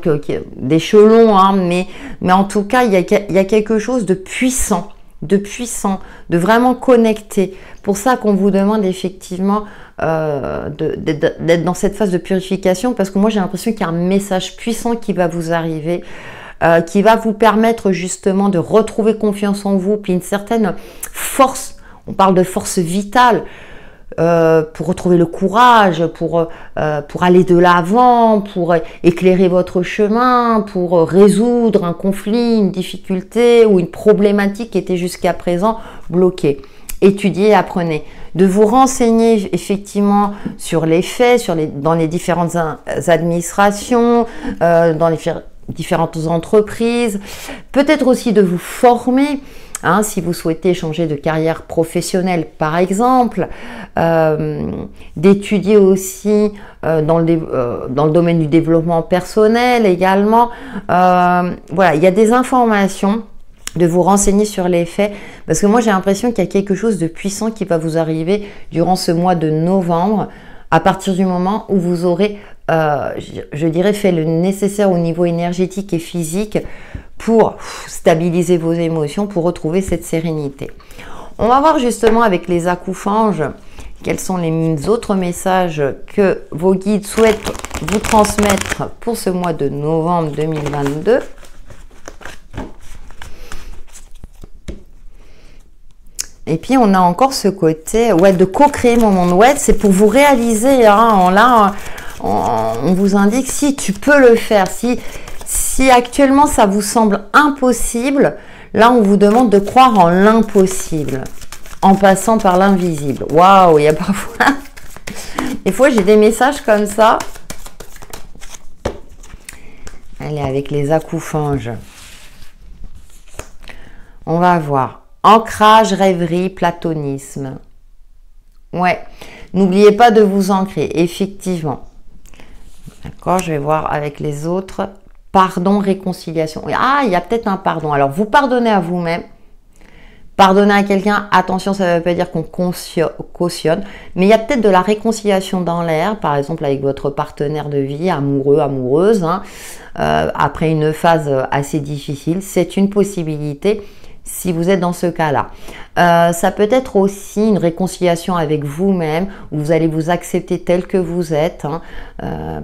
S1: d'échelon, hein, mais en tout cas, il y a quelque chose de puissant, de vraiment connecté. Pour ça qu'on vous demande effectivement d'être dans cette phase de purification, parce que moi, j'ai l'impression qu'il y a un message puissant qui va vous arriver. Qui va vous permettre justement de retrouver confiance en vous, puis une certaine force, on parle de force vitale, pour retrouver le courage, pour aller de l'avant, pour éclairer votre chemin, pour résoudre un conflit, une difficulté ou une problématique qui était jusqu'à présent bloquée. Étudiez, apprenez. De vous renseigner effectivement sur les faits, dans les différentes administrations, dans les différentes entreprises, peut-être aussi de vous former, hein, si vous souhaitez changer de carrière professionnelle par exemple, d'étudier aussi dans le domaine du développement personnel également. Voilà, il y a des informations, de vous renseigner sur les faits, parce que moi j'ai l'impression qu'il y a quelque chose de puissant qui va vous arriver durant ce mois de novembre, à partir du moment où vous aurez je dirais fait le nécessaire au niveau énergétique et physique pour stabiliser vos émotions, pour retrouver cette sérénité. On va voir justement avec les acoufanges quels sont les autres messages que vos guides souhaitent vous transmettre pour ce mois de novembre 2022. Et puis on a encore ce côté de co-créer mon monde. Ouais, c'est pour vous réaliser. Hein, là, on vous indique si tu peux le faire. Si actuellement ça vous semble impossible, là on vous demande de croire en l'impossible, en passant par l'invisible. Waouh, il y a parfois... Des fois j'ai des messages comme ça. Allez, avec les acoufanges. On va voir. Ancrage, rêverie, platonisme. Ouais, n'oubliez pas de vous ancrer, effectivement. D'accord, je vais voir avec les autres. Pardon, réconciliation. Ah, il y a peut-être un pardon. Alors, vous pardonnez à vous-même. Pardonner à quelqu'un, attention, ça ne veut pas dire qu'on cautionne, mais il y a peut-être de la réconciliation dans l'air, par exemple avec votre partenaire de vie, amoureux, amoureuse, hein, après une phase assez difficile. C'est une possibilité. Si vous êtes dans ce cas-là. Ça peut être aussi une réconciliation avec vous-même, où vous allez vous accepter tel que vous êtes. Hein.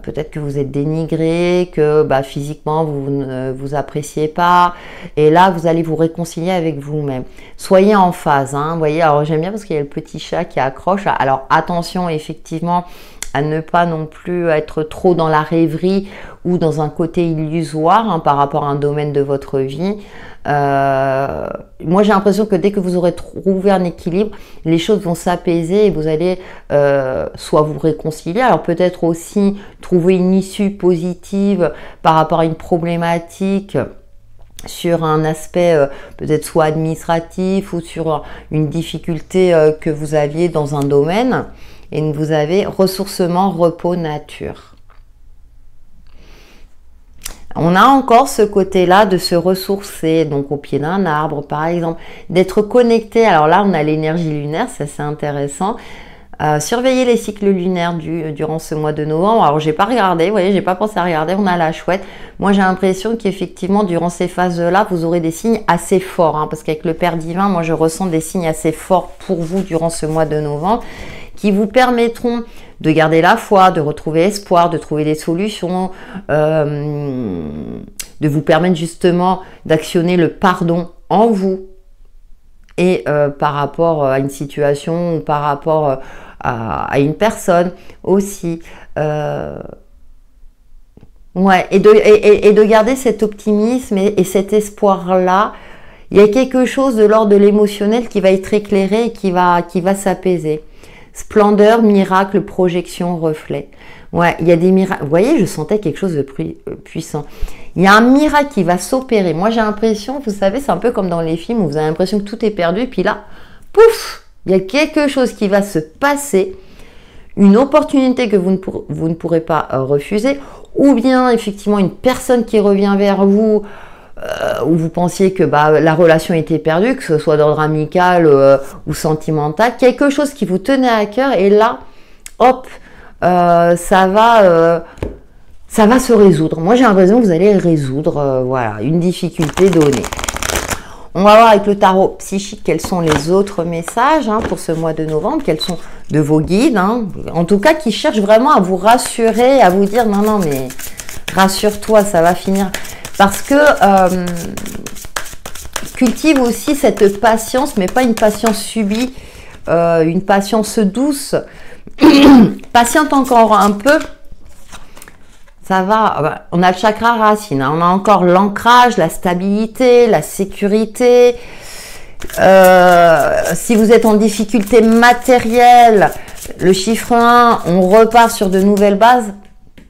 S1: Peut-être que vous êtes dénigré, que physiquement vous ne vous appréciez pas. Et là, vous allez vous réconcilier avec vous-même. Soyez en phase. Hein. Vous voyez, alors j'aime bien parce qu'il y a le petit chat qui accroche. Alors attention, effectivement, à ne pas non plus être trop dans la rêverie ou dans un côté illusoire par rapport à un domaine de votre vie. Moi j'ai l'impression que dès que vous aurez trouvé un équilibre, les choses vont s'apaiser et vous allez soit vous réconcilier, alors peut-être aussi trouver une issue positive par rapport à une problématique sur un aspect peut-être soit administratif ou sur une difficulté que vous aviez dans un domaine, et vous avez ressourcement, repos, nature. On a encore ce côté-là de se ressourcer, donc au pied d'un arbre par exemple, d'être connecté. Alors là, on a l'énergie lunaire, ça c'est intéressant. Surveillez les cycles lunaires durant ce mois de novembre. Alors j'ai pas regardé, vous voyez, j'ai pas pensé à regarder, on a la chouette. Moi j'ai l'impression qu'effectivement durant ces phases-là, vous aurez des signes assez forts, hein, parce qu'avec le Père divin, moi je ressens des signes assez forts pour vous durant ce mois de novembre, qui vous permettront de garder la foi, de retrouver espoir, de trouver des solutions, de vous permettre justement d'actionner le pardon en vous et par rapport à une situation ou par rapport à une personne aussi. Ouais, et de garder cet optimisme et cet espoir-là. Il y a quelque chose de l'ordre de l'émotionnel qui va être éclairé et qui va s'apaiser. Splendeur, miracle, projection, reflet. Ouais, il y a des miracles. Vous voyez, je sentais quelque chose de puissant. Il y a un miracle qui va s'opérer. Moi, j'ai l'impression, vous savez, c'est un peu comme dans les films où vous avez l'impression que tout est perdu. Et puis là, pouf, il y a quelque chose qui va se passer. Une opportunité que vous ne pourrez pas refuser. Ou bien, effectivement, une personne qui revient vers vous où vous pensiez que la relation était perdue, que ce soit d'ordre amical ou sentimental. Quelque chose qui vous tenait à cœur. Et là, hop, ça va se résoudre. Moi, j'ai l'impression que vous allez résoudre voilà, une difficulté donnée. On va voir avec le tarot psychique quels sont les autres messages pour ce mois de novembre, quels sont de vos guides, en tout cas qui cherchent vraiment à vous rassurer, à vous dire non, mais rassure-toi, ça va finir. Parce que cultive aussi cette patience, mais pas une patience subie, une patience douce. Patiente encore un peu. Ça va, on a le chakra racine, on a encore l'ancrage, la stabilité, la sécurité. Si vous êtes en difficulté matérielle, le chiffre 1, on repart sur de nouvelles bases.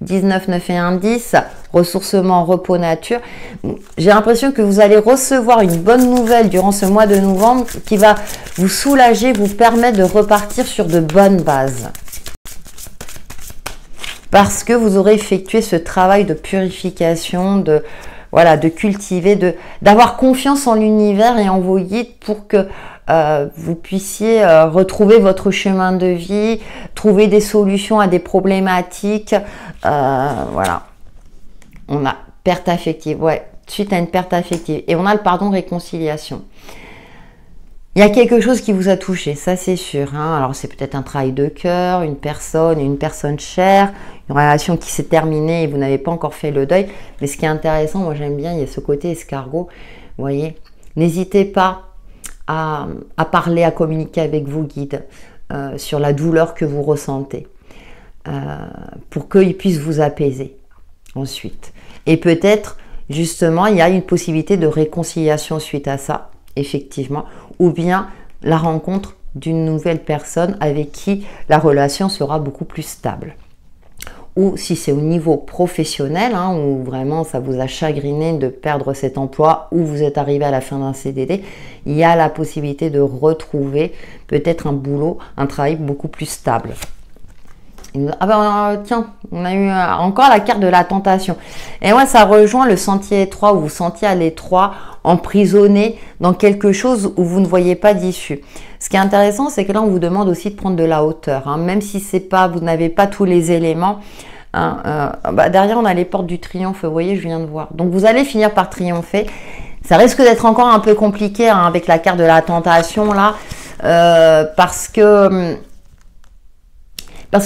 S1: 19, 9 et 1, 10, ressourcement, repos, nature. J'ai l'impression que vous allez recevoir une bonne nouvelle durant ce mois de novembre qui va vous soulager, vous permettre de repartir sur de bonnes bases. Parce que vous aurez effectué ce travail de purification, de cultiver, d'avoir confiance en l'univers et en vos guides pour que vous puissiez retrouver votre chemin de vie, trouver des solutions à des problématiques. Voilà. On a perte affective, ouais, suite à une perte affective. Et on a le pardon, réconciliation. Il y a quelque chose qui vous a touché, ça c'est sûr. Alors c'est peut-être un travail de cœur, une personne chère, une relation qui s'est terminée et vous n'avez pas encore fait le deuil. Mais ce qui est intéressant, moi j'aime bien, il y a ce côté escargot. Vous voyez, n'hésitez pas à parler, à communiquer avec vos guides sur la douleur que vous ressentez pour qu'ils puissent vous apaiser ensuite. Et peut-être, justement, il y a une possibilité de réconciliation suite à ça, effectivement, ou bien la rencontre d'une nouvelle personne avec qui la relation sera beaucoup plus stable. Ou si c'est au niveau professionnel, où vraiment ça vous a chagriné de perdre cet emploi, ou vous êtes arrivé à la fin d'un CDD, il y a la possibilité de retrouver peut-être un boulot, un travail beaucoup plus stable. Tiens, on a eu encore la carte de la tentation. Et ouais, ça rejoint le sentier étroit, où vous vous sentiez à l'étroit, emprisonné dans quelque chose où vous ne voyez pas d'issue. Ce qui est intéressant, c'est que là, on vous demande aussi de prendre de la hauteur. Même si vous n'avez pas tous les éléments. Derrière, on a les portes du triomphe. Vous voyez, je viens de voir. Donc, vous allez finir par triompher. Ça risque d'être encore un peu compliqué avec la carte de la tentation, là. Parce que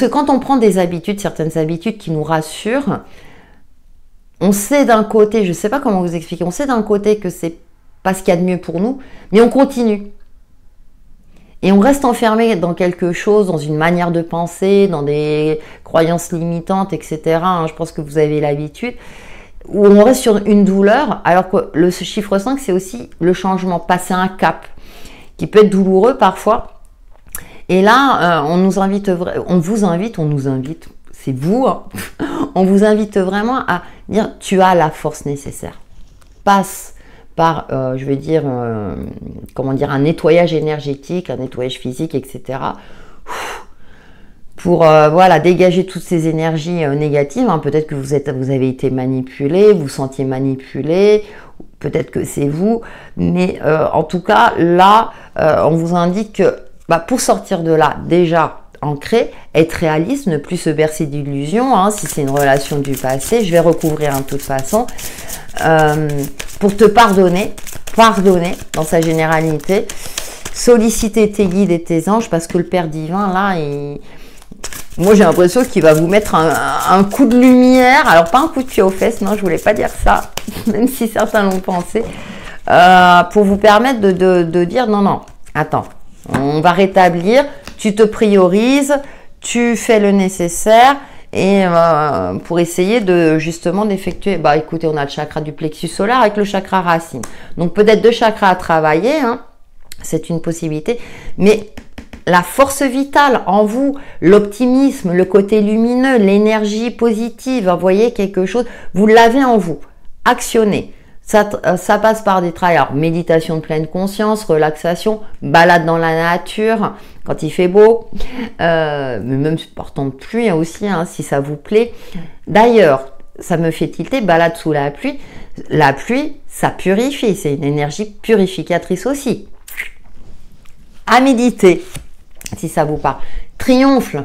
S1: quand on prend des habitudes, certaines habitudes qui nous rassurent, on sait d'un côté, je ne sais pas comment vous expliquer, on sait d'un côté que c'est pas ce qu'il y a de mieux pour nous, mais on continue. Et on reste enfermé dans quelque chose, dans une manière de penser, dans des croyances limitantes, etc. Je pense que vous avez l'habitude, où on reste sur une douleur, alors que ce chiffre 5, c'est aussi le changement, passer un cap, qui peut être douloureux parfois. Et là, on nous invite, c'est vous, on vous invite vraiment à dire, tu as la force nécessaire. Passe par, un nettoyage énergétique, un nettoyage physique, etc. Pour dégager toutes ces énergies négatives. Peut-être que vous avez été manipulé, vous sentiez manipulé, peut-être que c'est vous. Mais en tout cas, là, on vous indique que pour sortir de là, déjà, ancré, être réaliste, ne plus se bercer d'illusions, si c'est une relation du passé, je vais recouvrir de toute façon, pour te pardonner dans sa généralité, solliciter tes guides et tes anges, parce que le Père divin, là, moi j'ai l'impression qu'il va vous mettre un coup de lumière, alors pas un coup de pied aux fesses, non, je voulais pas dire ça, même si certains l'ont pensé, pour vous permettre de dire non, attends, on va rétablir, tu te priorises, tu fais le nécessaire et pour essayer justement d'effectuer, écoutez, on a le chakra du plexus solaire avec le chakra racine. Donc peut-être 2 chakras à travailler, c'est une possibilité, mais la force vitale en vous, l'optimisme, le côté lumineux, l'énergie positive, vous voyez quelque chose, vous l'avez en vous. Actionnez. Ça passe par des travails, alors méditation de pleine conscience, relaxation, balade dans la nature quand il fait beau, mais même portant de pluie aussi, hein, si ça vous plaît. D'ailleurs, ça me fait tilter, balade sous la pluie. La pluie, ça purifie, c'est une énergie purificatrice aussi. À méditer, si ça vous parle. Triomphe.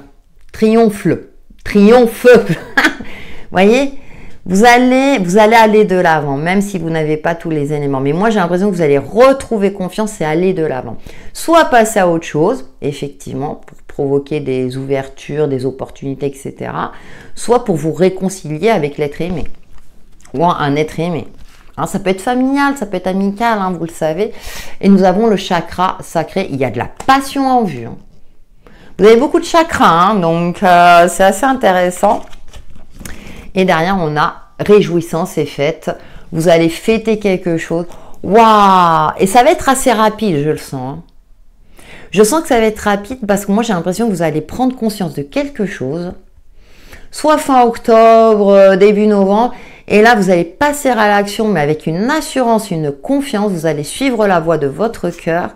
S1: Voyez, vous allez aller de l'avant, même si vous n'avez pas tous les éléments. Mais moi, j'ai l'impression que vous allez retrouver confiance et aller de l'avant. Soit passer à autre chose, effectivement, pour provoquer des ouvertures, des opportunités, etc. Soit pour vous réconcilier avec l'être aimé. Ou un être aimé. Hein, ça peut être familial, ça peut être amical, hein, vous le savez. Et nous avons le chakra sacré. Il y a de la passion en vue. Hein. Vous avez beaucoup de chakras, hein, donc c'est assez intéressant. Et derrière, on a réjouissance et fête. Vous allez fêter quelque chose. Waouh! Et ça va être assez rapide, je le sens. Hein. Je sens que ça va être rapide parce que moi, j'ai l'impression que vous allez prendre conscience de quelque chose. Soit fin octobre, début novembre. Et là, vous allez passer à l'action, mais avec une assurance, une confiance. Vous allez suivre la voie de votre cœur.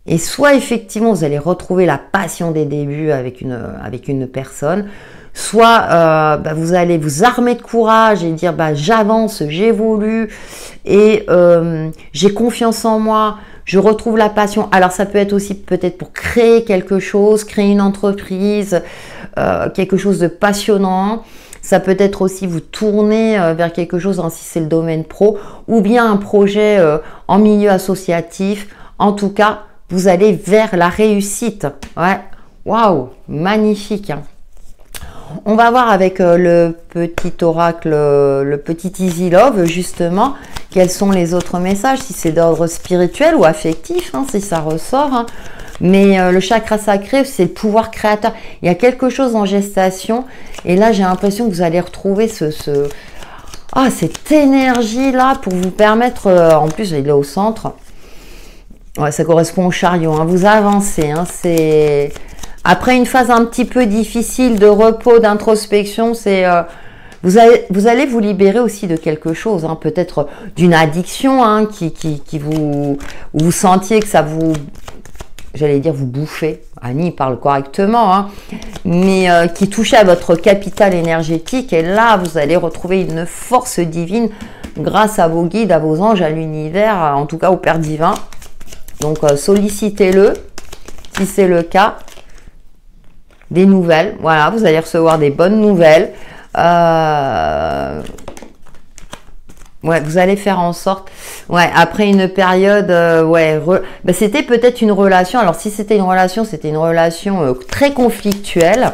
S1: Et soit effectivement, vous allez retrouver la passion des débuts avec une personne. Soit vous allez vous armer de courage et dire j'avance, j'évolue et j'ai confiance en moi, je retrouve la passion. Alors ça peut être aussi peut-être pour créer quelque chose, créer une entreprise, quelque chose de passionnant. Ça peut être aussi vous tourner vers quelque chose, hein, si c'est le domaine pro, ou bien un projet en milieu associatif. En tout cas, vous allez vers la réussite. Ouais, waouh, magnifique. Hein. On va voir avec le petit oracle, le petit Easy Love, justement, quels sont les autres messages, si c'est d'ordre spirituel ou affectif, hein, si ça ressort. Hein. Mais le chakra sacré, c'est le pouvoir créateur. Il y a quelque chose en gestation. Et là, j'ai l'impression que vous allez retrouver cette énergie-là pour vous permettre, en plus, il est au centre. Ouais, ça correspond au chariot. Hein, vous avancez. Hein, c'est... Après une phase un petit peu difficile de repos, d'introspection, c'est vous allez vous libérer aussi de quelque chose, hein, peut-être d'une addiction, hein, qui vous sentiez que ça vous, j'allais dire vous bouffait. Annie parle correctement, hein, mais qui touchait à votre capital énergétique. Et là, vous allez retrouver une force divine grâce à vos guides, à vos anges, à l'univers, en tout cas au Père divin. Donc sollicitez-le si c'est le cas. Des nouvelles, voilà, vous allez recevoir des bonnes nouvelles. Ouais, vous allez faire en sorte, ouais, après une période, c'était peut-être une relation. Alors si c'était une relation très conflictuelle.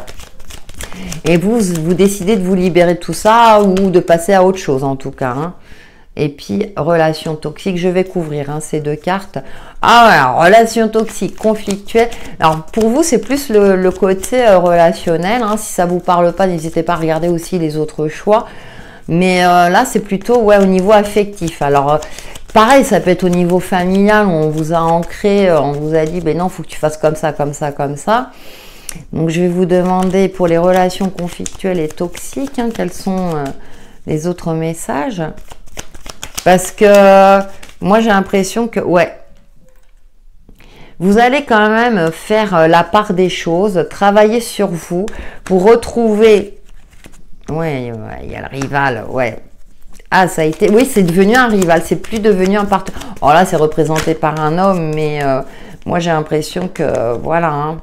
S1: Et vous décidez de vous libérer de tout ça ou de passer à autre chose en tout cas. Hein. Et puis, relation toxique, je vais couvrir ces deux cartes. Ah ouais, alors, relation toxique, conflictuelle. Alors, pour vous, c'est plus le côté relationnel. Hein. Si ça ne vous parle pas, n'hésitez pas à regarder aussi les autres choix. Mais là, c'est plutôt au niveau affectif. Alors, pareil, ça peut être au niveau familial. Où on vous a ancré, on vous a dit, non, il faut que tu fasses comme ça, comme ça, comme ça. Donc, je vais vous demander pour les relations conflictuelles et toxiques, quels sont les autres messages. Parce que moi, j'ai l'impression que, vous allez quand même faire la part des choses, travailler sur vous pour retrouver... il y a le rival, Ah, ça a été... Oui, c'est devenu un rival, c'est plus devenu un partenaire. Alors là, c'est représenté par un homme, mais moi, j'ai l'impression que, voilà, hein.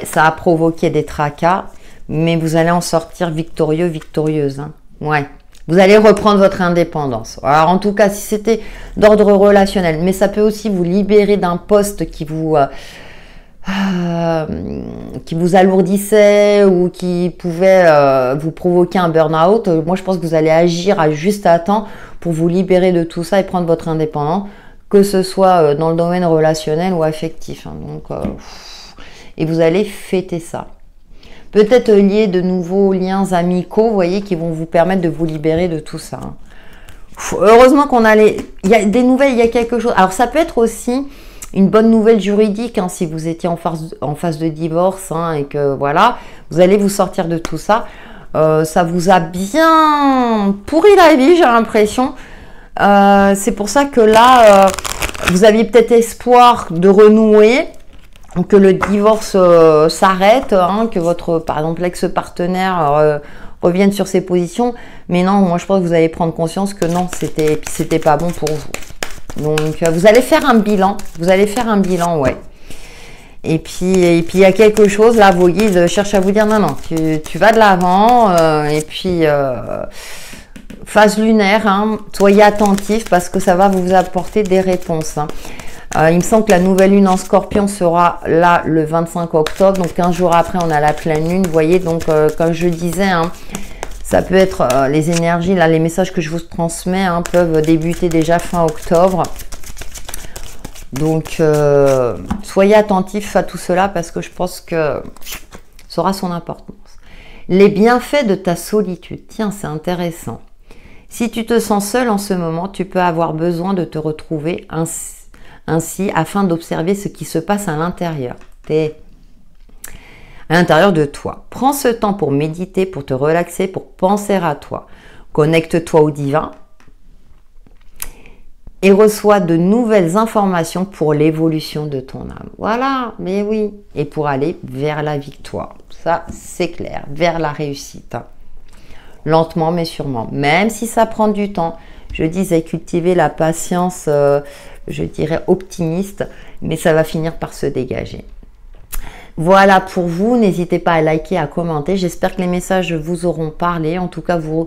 S1: Ça a provoqué des tracas, mais vous allez en sortir victorieux, victorieuse, hein. Vous allez reprendre votre indépendance. Alors, en tout cas, si c'était d'ordre relationnel, mais ça peut aussi vous libérer d'un poste qui vous alourdissait ou qui pouvait vous provoquer un burn-out. Moi, je pense que vous allez agir à juste à temps pour vous libérer de tout ça et prendre votre indépendance, que ce soit dans le domaine relationnel ou affectif. Hein. Donc, et vous allez fêter ça. Peut-être lier de nouveaux liens amicaux, vous voyez, qui vont vous permettre de vous libérer de tout ça. Heureusement qu'on a il y a des nouvelles, il y a quelque chose. Alors, ça peut être aussi une bonne nouvelle juridique, hein, si vous étiez en phase de divorce, hein, et que voilà, vous allez vous sortir de tout ça. Ça vous a bien pourri la vie, j'ai l'impression. C'est pour ça que là, vous aviez peut-être espoir de renouer, que le divorce s'arrête, hein, que votre, par exemple, l'ex-partenaire revienne sur ses positions. Mais non, moi je pense que vous allez prendre conscience que non, c'était pas bon pour vous. Donc vous allez faire un bilan. Vous allez faire un bilan, ouais. Et puis il y a quelque chose, là, vos guides cherchent à vous dire, non, tu vas de l'avant, et puis phase lunaire, hein, soyez attentifs parce que ça va vous apporter des réponses. Hein. Il me semble que la nouvelle lune en Scorpion sera là le 25 octobre, donc 15 jours après, on a la pleine lune, vous voyez, donc comme je disais, hein, ça peut être les énergies, là, les messages que je vous transmets, hein, peuvent débuter déjà fin octobre. Donc, soyez attentifs à tout cela parce que je pense que ça aura son importance. Les bienfaits de ta solitude. Tiens, c'est intéressant. Si tu te sens seul en ce moment, tu peux avoir besoin de te retrouver ainsi afin d'observer ce qui se passe à l'intérieur. À l'intérieur de toi. Prends ce temps pour méditer, pour te relaxer, pour penser à toi. Connecte-toi au divin. Et reçois de nouvelles informations pour l'évolution de ton âme. Voilà, mais oui. Et pour aller vers la victoire. Ça, c'est clair. Vers la réussite. Lentement, mais sûrement. Même si ça prend du temps. Je disais cultiver la patience, je dirais optimiste. Mais ça va finir par se dégager. Voilà pour vous. N'hésitez pas à liker, à commenter. J'espère que les messages vous auront parlé. En tout cas, vous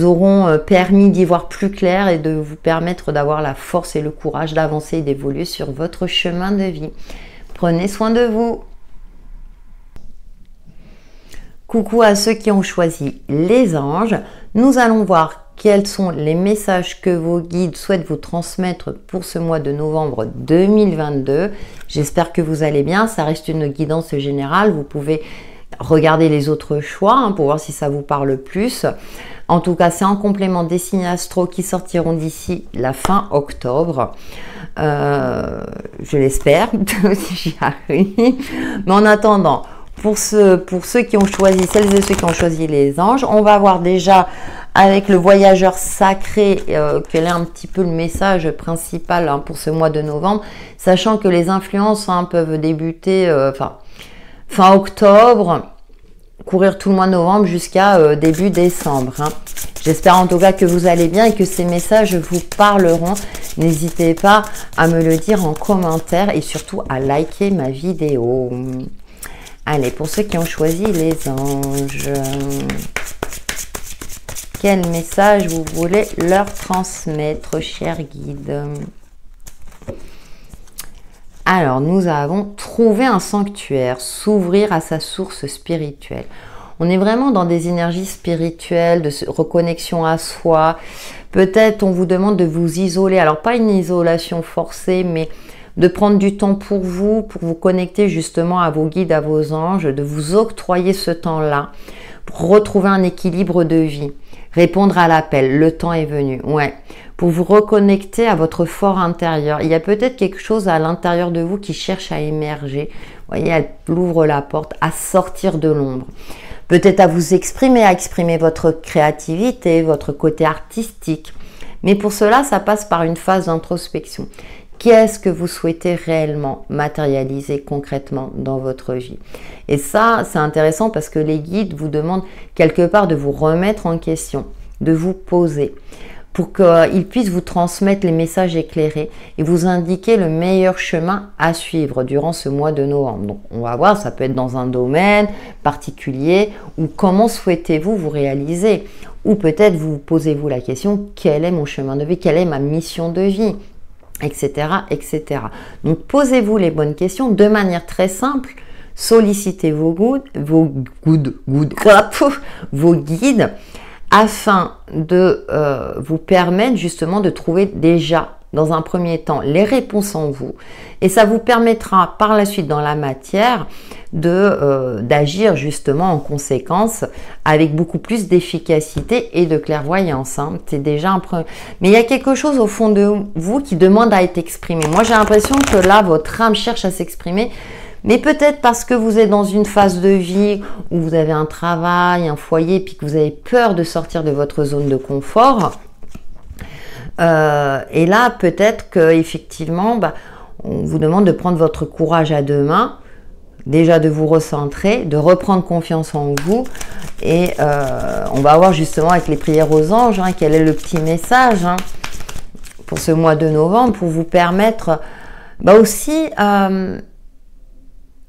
S1: auront permis d'y voir plus clair et de vous permettre d'avoir la force et le courage d'avancer et d'évoluer sur votre chemin de vie. Prenez soin de vous. Coucou à ceux qui ont choisi les anges. Nous allons voir quels sont les messages que vos guides souhaitent vous transmettre pour ce mois de novembre 2022. J'espère que vous allez bien. Ça reste une guidance générale. Vous pouvez regarder les autres choix, hein, pour voir si ça vous parle plus. En tout cas, c'est en complément des signes astro qui sortiront d'ici la fin octobre. Je l'espère, si j'y arrive. Mais en attendant, pour ceux qui ont choisi, celles et ceux qui ont choisi les anges, on va voir déjà avec le voyageur sacré, quel est un petit peu le message principal, hein, pour ce mois de novembre, sachant que les influences, hein, peuvent débuter fin octobre, courir tout le mois de novembre jusqu'à début décembre. Hein. J'espère en tout cas que vous allez bien et que ces messages vous parleront. N'hésitez pas à me le dire en commentaire et surtout à liker ma vidéo. Allez, pour ceux qui ont choisi les anges, quel message vous voulez leur transmettre, chers guides? Alors, nous avons trouvé un sanctuaire, s'ouvrir à sa source spirituelle. On est vraiment dans des énergies spirituelles, de reconnexion à soi. Peut-être on vous demande de vous isoler. Alors, pas une isolation forcée, mais de prendre du temps pour vous connecter justement à vos guides, à vos anges, de vous octroyer ce temps-là pour retrouver un équilibre de vie. Répondre à l'appel, le temps est venu. Ouais. Pour vous reconnecter à votre fort intérieur. Il y a peut-être quelque chose à l'intérieur de vous qui cherche à émerger. Vous voyez, elle ouvre la porte à sortir de l'ombre. Peut-être à vous exprimer, à exprimer votre créativité, votre côté artistique. Mais pour cela, ça passe par une phase d'introspection. Qu'est-ce que vous souhaitez réellement matérialiser concrètement dans votre vie? Et ça, c'est intéressant parce que les guides vous demandent quelque part de vous remettre en question, de vous poser, pour qu'ils puissent vous transmettre les messages éclairés et vous indiquer le meilleur chemin à suivre durant ce mois de novembre. Donc, on va voir, ça peut être dans un domaine particulier ou comment souhaitez-vous vous réaliser? Ou peut-être vous posez-vous la question, quel est mon chemin de vie? Quelle est ma mission de vie? Etc., etc. Donc, posez-vous les bonnes questions de manière très simple. Sollicitez vos guides afin de vous permettre justement de trouver déjà dans un premier temps les réponses en vous et ça vous permettra par la suite dans la matière d'agir justement en conséquence avec beaucoup plus d'efficacité et de clairvoyance. Hein. C'est déjà un premier... Mais il y a quelque chose au fond de vous qui demande à être exprimé. Moi, j'ai l'impression que là, votre âme cherche à s'exprimer, mais peut-être parce que vous êtes dans une phase de vie où vous avez un travail, un foyer, puis que vous avez peur de sortir de votre zone de confort. Et là, peut-être qu'effectivement, on vous demande de prendre votre courage à deux mains, déjà de vous recentrer, de reprendre confiance en vous. Et on va voir justement avec les prières aux anges, hein, quel est le petit message pour ce mois de novembre, pour vous permettre aussi...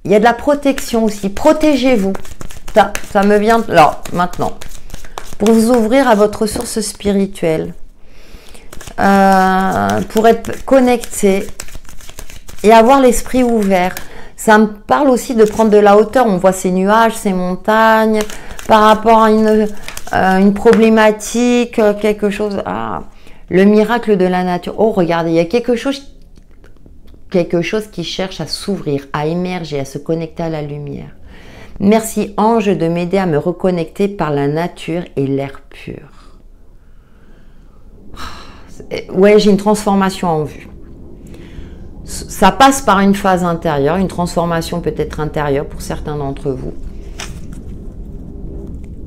S1: il y a de la protection aussi. Protégez-vous. Ça me vient... Alors, maintenant, pour vous ouvrir à votre source spirituelle, pour être connecté et avoir l'esprit ouvert. Ça me parle aussi de prendre de la hauteur. On voit ces nuages, ces montagnes, par rapport à une problématique, quelque chose... le miracle de la nature. Oh, regardez, il y a quelque chose qui cherche à s'ouvrir, à émerger, à se connecter à la lumière. Merci ange de m'aider à me reconnecter par la nature et l'air pur. Ouais, j'ai une transformation en vue. Ça passe par une phase intérieure, une transformation peut-être intérieure pour certains d'entre vous.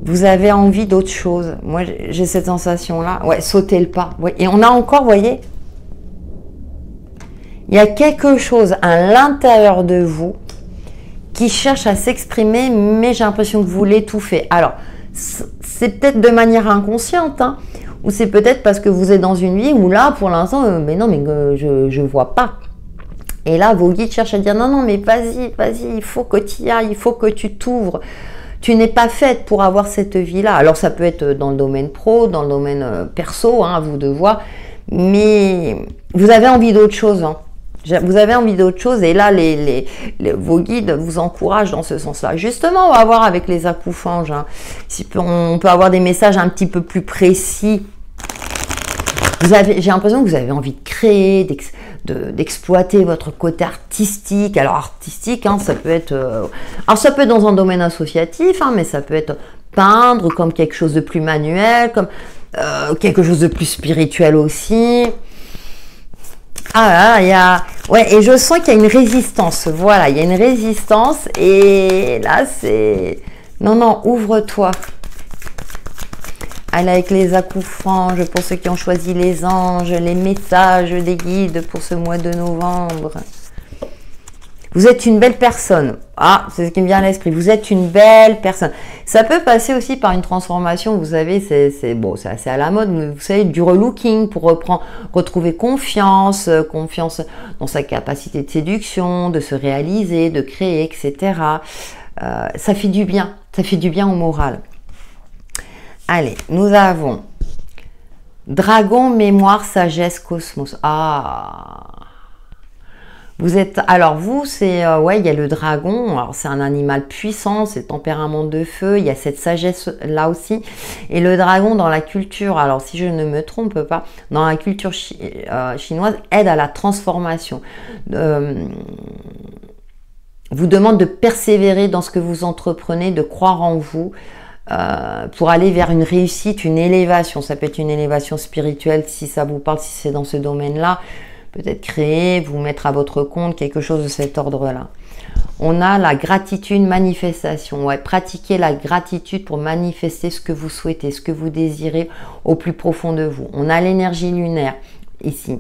S1: Vous avez envie d'autre chose. Moi, j'ai cette sensation-là. Ouais, sautez le pas. Ouais. Et on a encore, vous voyez, il y a quelque chose à l'intérieur de vous qui cherche à s'exprimer, mais j'ai l'impression que vous l'étouffez. Alors, c'est peut-être de manière inconsciente, hein, ou c'est peut-être parce que vous êtes dans une vie où là, pour l'instant, mais non, mais je vois pas. Et là, vos guides cherchent à dire, non, mais vas-y, il faut que tu y ailles, il faut que tu t'ouvres. Tu n'es pas faite pour avoir cette vie-là. Alors, ça peut être dans le domaine pro, dans le domaine perso, hein, à vous de voir, mais vous avez envie d'autre chose, hein. Vous avez envie d'autre chose et là, vos guides vous encouragent dans ce sens-là. Justement, on va voir avec les acouphèges. Hein, si on peut avoir des messages un petit peu plus précis. J'ai l'impression que vous avez envie de créer, d'exploiter votre côté artistique. Alors, artistique, hein, ça peut être... alors, ça peut être dans un domaine associatif, hein, mais ça peut être peindre comme quelque chose de plus manuel, comme quelque chose de plus spirituel aussi. Ah, il y a... Ouais, et je sens qu'il y a une résistance. Voilà, il y a une résistance. Et là, c'est... Non, ouvre-toi. Allez avec les acouphèges pour ceux qui ont choisi les anges, les messages des guides pour ce mois de novembre. Vous êtes une belle personne. Ah, c'est ce qui me vient à l'esprit. Vous êtes une belle personne. Ça peut passer aussi par une transformation. Vous savez, c'est assez à la mode. Mais vous savez, du relooking pour retrouver confiance dans sa capacité de séduction, de se réaliser, de créer, etc. Ça fait du bien. Ça fait du bien au moral. Allez, nous avons Dragon, mémoire, sagesse, cosmos. Ah. Vous êtes, alors vous, c'est, ouais, il y a le dragon, alors c'est un animal puissant, c'est tempérament de feu, il y a cette sagesse là aussi, et le dragon dans la culture, alors si je ne me trompe pas, dans la culture chinoise, aide à la transformation, vous demande de persévérer dans ce que vous entreprenez, de croire en vous, pour aller vers une réussite, une élévation, ça peut être une élévation spirituelle si ça vous parle, si c'est dans ce domaine-là, peut-être créer, vous mettre à votre compte, quelque chose de cet ordre-là. On a la gratitude, manifestation. Ouais, pratiquer la gratitude pour manifester ce que vous souhaitez, ce que vous désirez au plus profond de vous. On a l'énergie lunaire ici.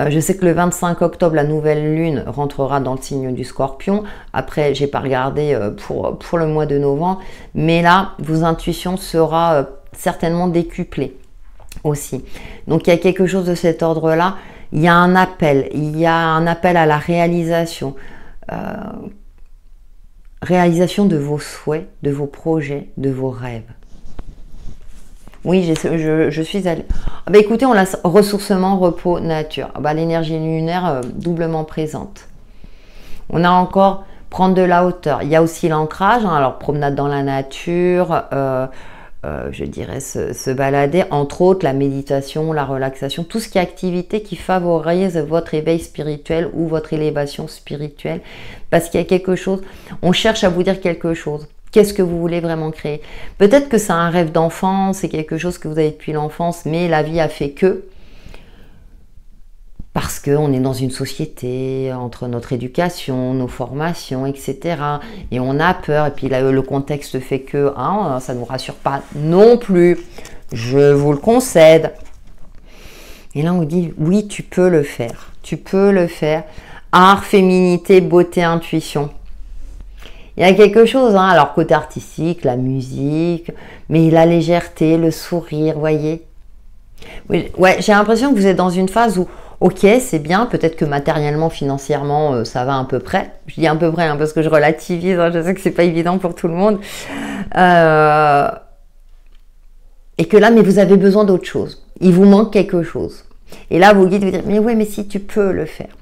S1: Je sais que le 25 octobre, la nouvelle lune rentrera dans le signe du Scorpion. Après, j'ai pas regardé pour le mois de novembre. Mais là, vos intuitions seront certainement décuplées aussi. Donc, il y a quelque chose de cet ordre-là. Il y a un appel à la réalisation, réalisation de vos souhaits, de vos projets, de vos rêves. Oui, je suis allée... Ah bah écoutez, on a ressourcement, repos, nature. Ah bah, l'énergie lunaire doublement présente. On a encore prendre de la hauteur. Il y a aussi l'ancrage, hein, alors promenade dans la nature, je dirais, se balader. Entre autres, la méditation, la relaxation, tout ce qui est activité qui favorise votre éveil spirituel ou votre élévation spirituelle. Parce qu'il y a quelque chose, on cherche à vous dire quelque chose. Qu'est-ce que vous voulez vraiment créer? Peut-être que c'est un rêve d'enfant, c'est quelque chose que vous avez depuis l'enfance, mais la vie a fait que. Parce qu'on est dans une société, entre notre éducation, nos formations, etc. Et on a peur, et puis là, le contexte fait que hein, ça ne nous rassure pas non plus. Je vous le concède. Et là, on vous dit, oui, tu peux le faire. Tu peux le faire. Art, féminité, beauté, intuition. Il y a quelque chose, hein, alors côté artistique, la musique, mais la légèreté, le sourire, voyez. Oui, ouais, j'ai l'impression que vous êtes dans une phase où, ok, c'est bien, peut-être que matériellement, financièrement, ça va à peu près. Je dis à peu près, hein, parce que je relativise, hein, je sais que c'est pas évident pour tout le monde. Et que là, mais vous avez besoin d'autre chose. Il vous manque quelque chose. Et là, vos guides vous disent, mais ouais, mais si tu peux le faire.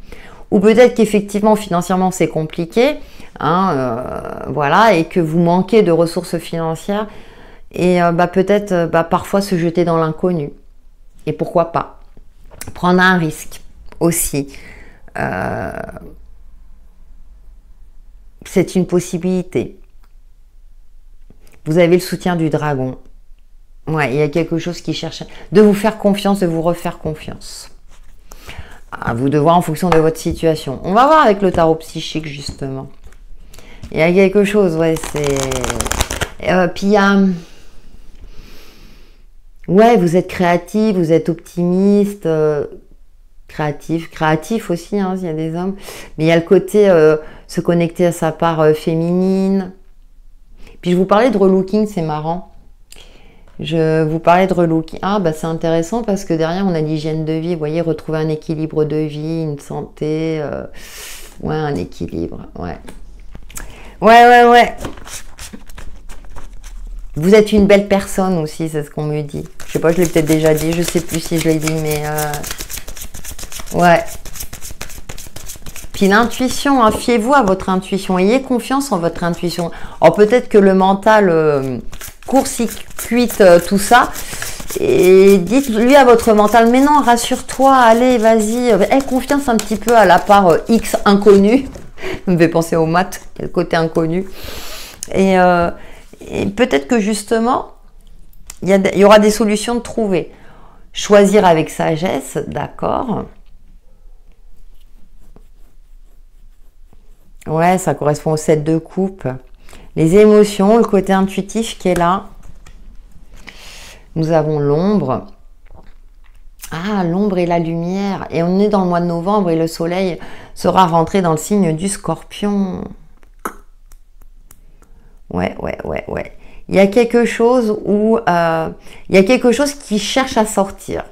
S1: Ou peut-être qu'effectivement, financièrement, c'est compliqué, hein, voilà, et que vous manquez de ressources financières. Et peut-être parfois se jeter dans l'inconnu. Et pourquoi pas prendre un risque aussi. C'est une possibilité. Vous avez le soutien du dragon. Ouais, il y a quelque chose qui cherche de vous faire confiance, de vous refaire confiance. À vous de voir en fonction de votre situation. On va voir avec le tarot psychique, justement. Il y a quelque chose, ouais, c'est... puis il y a... Ouais, vous êtes créatif, vous êtes optimiste, créatif aussi, hein, s'il y a des hommes. Mais il y a le côté se connecter à sa part féminine. Puis je vous parlais de relooking, c'est marrant. Je vous parlais de relooking. Ah, c'est intéressant parce que derrière, on a l'hygiène de vie. Vous voyez, retrouver un équilibre de vie, une santé. Ouais, un équilibre. Ouais. Ouais. Vous êtes une belle personne aussi, c'est ce qu'on me dit. Je sais pas, je l'ai peut-être déjà dit. Je sais plus si je l'ai dit, mais... Ouais. Puis l'intuition, hein, fiez-vous à votre intuition. Ayez confiance en votre intuition. Alors peut-être que le mental... court-circuite tout ça et dites-lui à votre mental, mais non, rassure-toi, allez, vas-y, aie confiance un petit peu à la part X inconnu. Vous me fait penser aux maths, le côté inconnu. Et peut-être que justement, il y aura des solutions de trouver. Choisir avec sagesse, d'accord. Ouais, ça correspond au 7 de coupe. Les émotions, le côté intuitif qui est là. Nous avons l'ombre. Ah, l'ombre et la lumière. Et on est dans le mois de novembre et le soleil sera rentré dans le signe du Scorpion. Ouais. Il y a quelque chose où... il y a quelque chose qui cherche à sortir.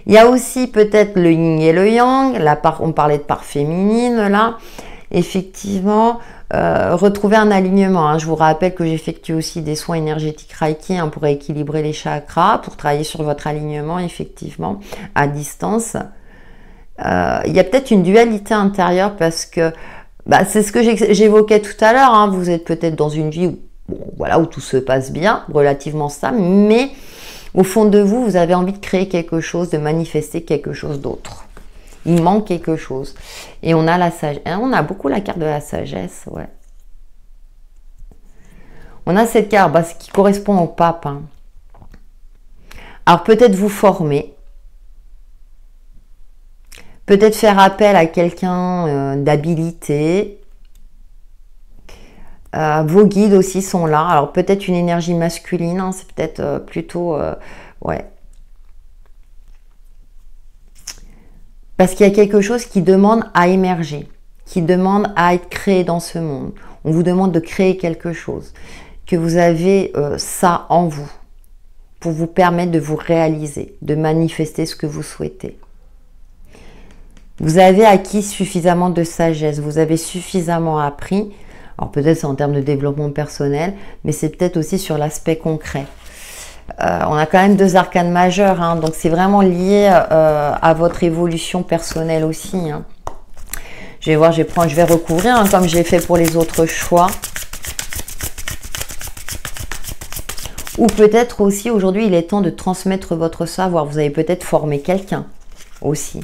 S1: Il y a aussi peut-être le yin et le yang. On parlait de part féminine, là. Effectivement... retrouver un alignement, hein. Je vous rappelle que j'effectue aussi des soins énergétiques Reiki, hein, pour équilibrer les chakras, pour travailler sur votre alignement effectivement à distance. Il y a peut-être une dualité intérieure parce que c'est ce que j'évoquais tout à l'heure, hein. Vous êtes peut-être dans une vie où tout se passe bien, relativement stable, mais au fond de vous, vous avez envie de créer quelque chose, de manifester quelque chose d'autre. Il manque quelque chose. Et on a la sagesse. On a beaucoup la carte de la sagesse, ouais. On a cette carte qui correspond au pape. Hein. Alors peut-être vous former. Peut-être faire appel à quelqu'un d'habilité. Vos guides aussi sont là. Alors peut-être une énergie masculine. Hein, c'est peut-être plutôt... ouais. Parce qu'il y a quelque chose qui demande à émerger, qui demande à être créé dans ce monde. On vous demande de créer quelque chose, que vous avez ça en vous, pour vous permettre de vous réaliser, de manifester ce que vous souhaitez. Vous avez acquis suffisamment de sagesse, vous avez suffisamment appris. Alors peut-être c'est en termes de développement personnel, mais c'est peut-être aussi sur l'aspect concret. On a quand même 2 arcanes majeures, hein, donc c'est vraiment lié à votre évolution personnelle aussi. Hein. Je vais voir, je vais recouvrir, hein, comme j'ai fait pour les autres choix. Ou peut-être aussi, aujourd'hui, il est temps de transmettre votre savoir. Vous avez peut-être formé quelqu'un aussi.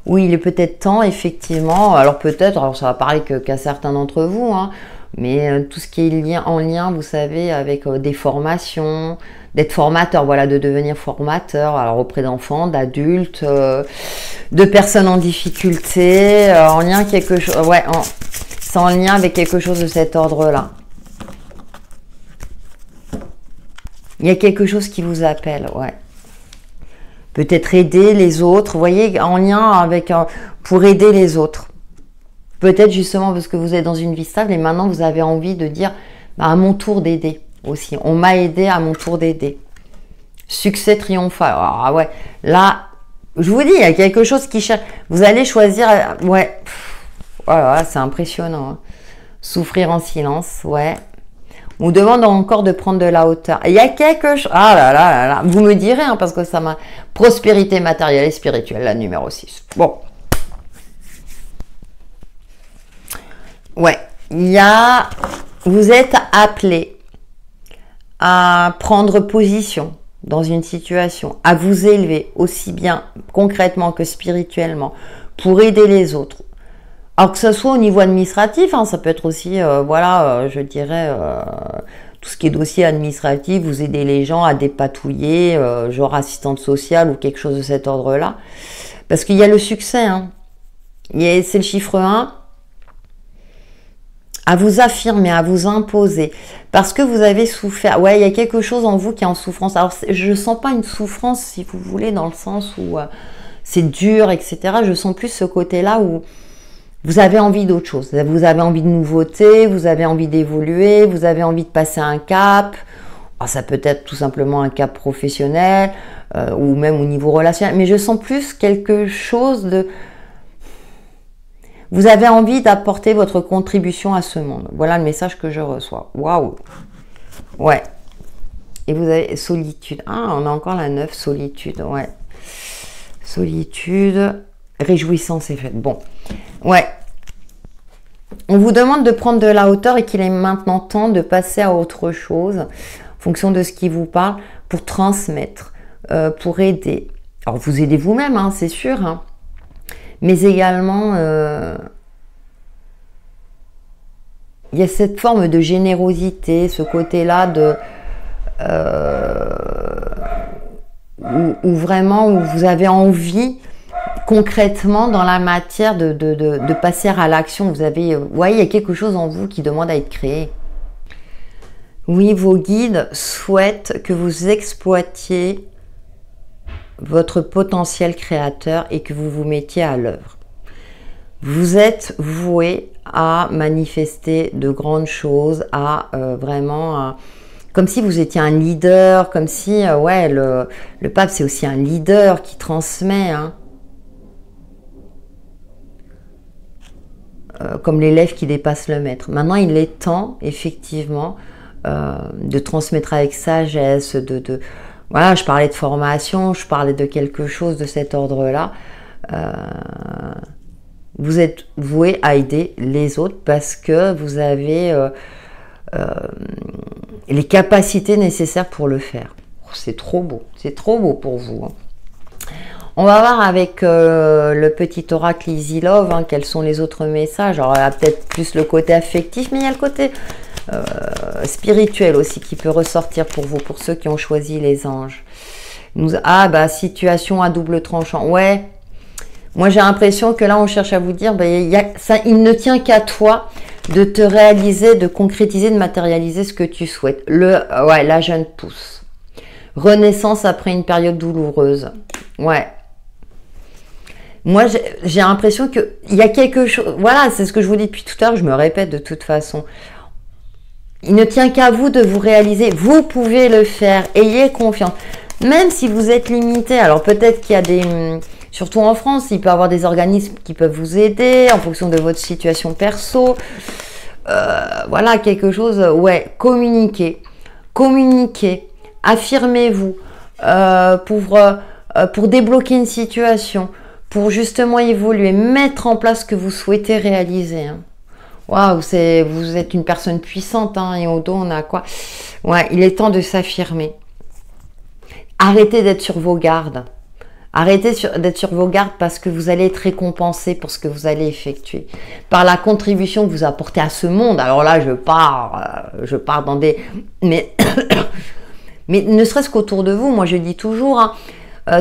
S1: Ou il est peut-être temps, effectivement, alors peut-être, alors ça va parler qu'à certains d'entre vous, hein, mais tout ce qui est en lien, vous savez, avec des formations, d'être formateur, voilà, de devenir formateur, alors auprès d'enfants, d'adultes, de personnes en difficulté, en lien quelque chose, ouais, c'est en lien avec quelque chose de cet ordre-là. Il y a quelque chose qui vous appelle, ouais. Peut-être aider les autres, vous voyez, en lien avec, pour aider les autres. Peut-être justement parce que vous êtes dans une vie stable et maintenant vous avez envie de dire, bah, à mon tour d'aider aussi. On m'a aidé, à mon tour d'aider. Succès triomphal. Ah ouais, là, je vous dis, il y a quelque chose qui cherche. Vous allez choisir, ouais, voilà, c'est impressionnant. Hein. Souffrir en silence, ouais. On vous demande encore de prendre de la hauteur. Il y a quelque chose... Ah là là là là. Vous me direz, hein, parce que ça m'a... Prospérité matérielle et spirituelle, la numéro 6. Bon. Ouais. Il y a... Vous êtes appelé à prendre position dans une situation, à vous élever aussi bien concrètement que spirituellement pour aider les autres. Alors que ce soit au niveau administratif, hein, ça peut être aussi, voilà, je dirais, tout ce qui est dossier administratif, vous aidez les gens à dépatouiller, genre assistante sociale ou quelque chose de cet ordre-là. Parce qu'il y a le succès, hein. C'est le chiffre 1, à vous affirmer, à vous imposer, parce que vous avez souffert. Ouais, il y a quelque chose en vous qui est en souffrance. Alors, je ne sens pas une souffrance, si vous voulez, dans le sens où c'est dur, etc. Je sens plus ce côté-là où vous avez envie d'autre chose, vous avez envie de nouveautés, vous avez envie d'évoluer, vous avez envie de passer un cap. Alors, ça peut être tout simplement un cap professionnel ou même au niveau relationnel, mais je sens plus quelque chose de... Vous avez envie d'apporter votre contribution à ce monde. Voilà le message que je reçois. Waouh! Ouais. Et vous avez solitude. Ah, on a encore la 9, solitude. Ouais. Solitude, réjouissance et fête. Bon. Ouais. On vous demande de prendre de la hauteur et qu'il est maintenant temps de passer à autre chose, en fonction de ce qui vous parle, pour transmettre, pour aider. Alors, vous aidez vous-même, hein, c'est sûr, hein, mais également, il y a cette forme de générosité, ce côté-là de... où vraiment, où vous avez envie... concrètement dans la matière de passer à l'action. Vous avez, vous voyez, il y a quelque chose en vous qui demande à être créé. Oui, vos guides souhaitent que vous exploitiez votre potentiel créateur et que vous vous mettiez à l'œuvre. Vous êtes voué à manifester de grandes choses, à vraiment... comme si vous étiez un leader, comme si, ouais, le pape c'est aussi un leader qui transmet, hein. Comme l'élève qui dépasse le maître. Maintenant, il est temps, effectivement, de transmettre avec sagesse, voilà, je parlais de formation, je parlais de quelque chose de cet ordre-là. Vous êtes voué à aider les autres parce que vous avez les capacités nécessaires pour le faire. C'est trop beau pour vous, hein. On va voir avec le petit oracle Easy Love, hein, quels sont les autres messages. Alors, il y a peut-être plus le côté affectif, mais il y a le côté spirituel aussi qui peut ressortir pour vous, pour ceux qui ont choisi les anges. Ah, bah, situation à double tranchant. Ouais, moi j'ai l'impression que là, on cherche à vous dire, bah, il ne tient qu'à toi de te réaliser, de concrétiser, de matérialiser ce que tu souhaites. Ouais, la jeune pousse. Renaissance après une période douloureuse. Ouais. Moi, j'ai l'impression qu'il y a quelque chose... Voilà, c'est ce que je vous dis depuis tout à l'heure, je me répète de toute façon. Il ne tient qu'à vous de vous réaliser. Vous pouvez le faire. Ayez confiance. Même si vous êtes limité, alors peut-être qu'il y a des... Surtout en France, il peut y avoir des organismes qui peuvent vous aider en fonction de votre situation perso. Voilà, quelque chose... Ouais, communiquez. Communiquez. Affirmez-vous pour débloquer une situation, pour justement évoluer, mettre en place ce que vous souhaitez réaliser. Hein. Waouh, vous êtes une personne puissante, hein, et au dos, on a quoi? Ouais, il est temps de s'affirmer. Arrêtez d'être sur vos gardes. Arrêtez d'être sur vos gardes parce que vous allez être récompensé pour ce que vous allez effectuer. Par la contribution que vous apportez à ce monde. Alors là, je pars dans des... Mais, mais ne serait-ce qu'autour de vous, moi je dis toujours, hein,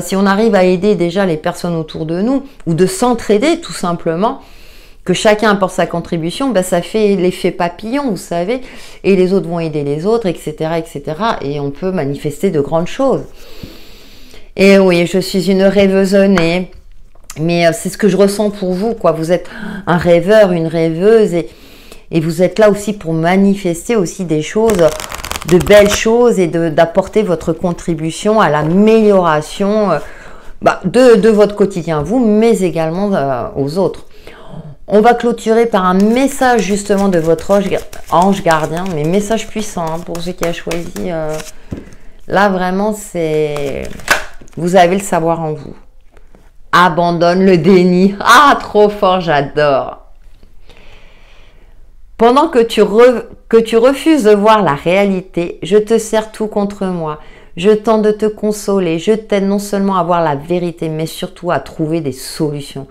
S1: si on arrive à aider déjà les personnes autour de nous, ou de s'entraider tout simplement, que chacun apporte sa contribution, ben ça fait l'effet papillon, vous savez, et les autres vont aider les autres, etc., etc. Et on peut manifester de grandes choses. Et oui, je suis une rêveuse née, mais c'est ce que je ressens pour vous, quoi. Vous êtes un rêveur, une rêveuse, et vous êtes là aussi pour manifester aussi des choses, de belles choses, et d'apporter votre contribution à l'amélioration de votre quotidien, vous, mais également aux autres. On va clôturer par un message justement de votre ange gardien, mais message puissant, hein, pour ceux qui ont choisi. Là, vraiment, c'est... Vous avez le savoir en vous. Abandonne le déni. Ah, trop fort, j'adore. Pendant que tu refuses de voir la réalité, je te sers tout contre moi. Je tente de te consoler. Je t'aide non seulement à voir la vérité, mais surtout à trouver des solutions.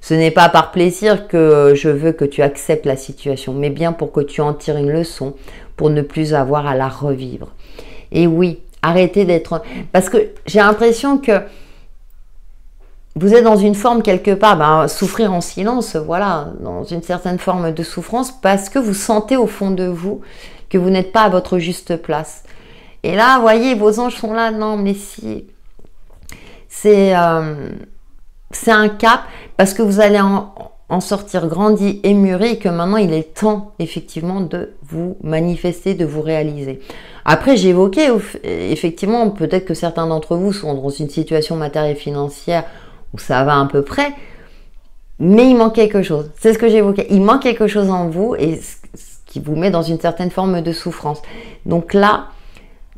S1: Ce n'est pas par plaisir que je veux que tu acceptes la situation, mais bien pour que tu en tires une leçon, pour ne plus avoir à la revivre. Et oui, arrêtez d'être... Parce que j'ai l'impression que vous êtes dans une forme quelque part, souffrir en silence, voilà, dans une certaine forme de souffrance, parce que vous sentez au fond de vous que vous n'êtes pas à votre juste place. Et là, vous voyez, vos anges sont là, non, mais si... C'est un cap, parce que vous allez en sortir grandi et mûri, et que maintenant il est temps effectivement de vous manifester, de vous réaliser. Après, j'évoquais effectivement, peut-être que certains d'entre vous sont dans une situation matérielle financière où ça va à peu près, mais il manque quelque chose. C'est ce que j'évoquais. Il manque quelque chose en vous, et ce qui vous met dans une certaine forme de souffrance. Donc là,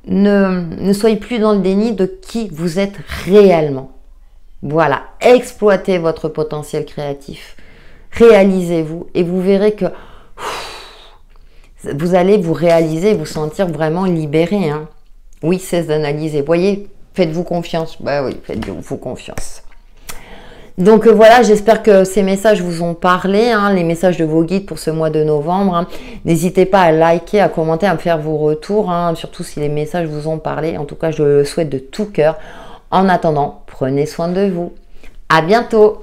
S1: ne soyez plus dans le déni de qui vous êtes réellement. Voilà, exploitez votre potentiel créatif, réalisez-vous, et vous verrez que vous allez vous réaliser, vous sentir vraiment libéré. Hein. Oui, cesse d'analyser. Voyez, faites-vous confiance. Bah oui, faites-vous confiance. Donc voilà, j'espère que ces messages vous ont parlé, hein, les messages de vos guides pour ce mois de novembre. Hein. N'hésitez pas à liker, à commenter, à me faire vos retours, hein, surtout si les messages vous ont parlé. En tout cas, je le souhaite de tout cœur. En attendant, prenez soin de vous. À bientôt!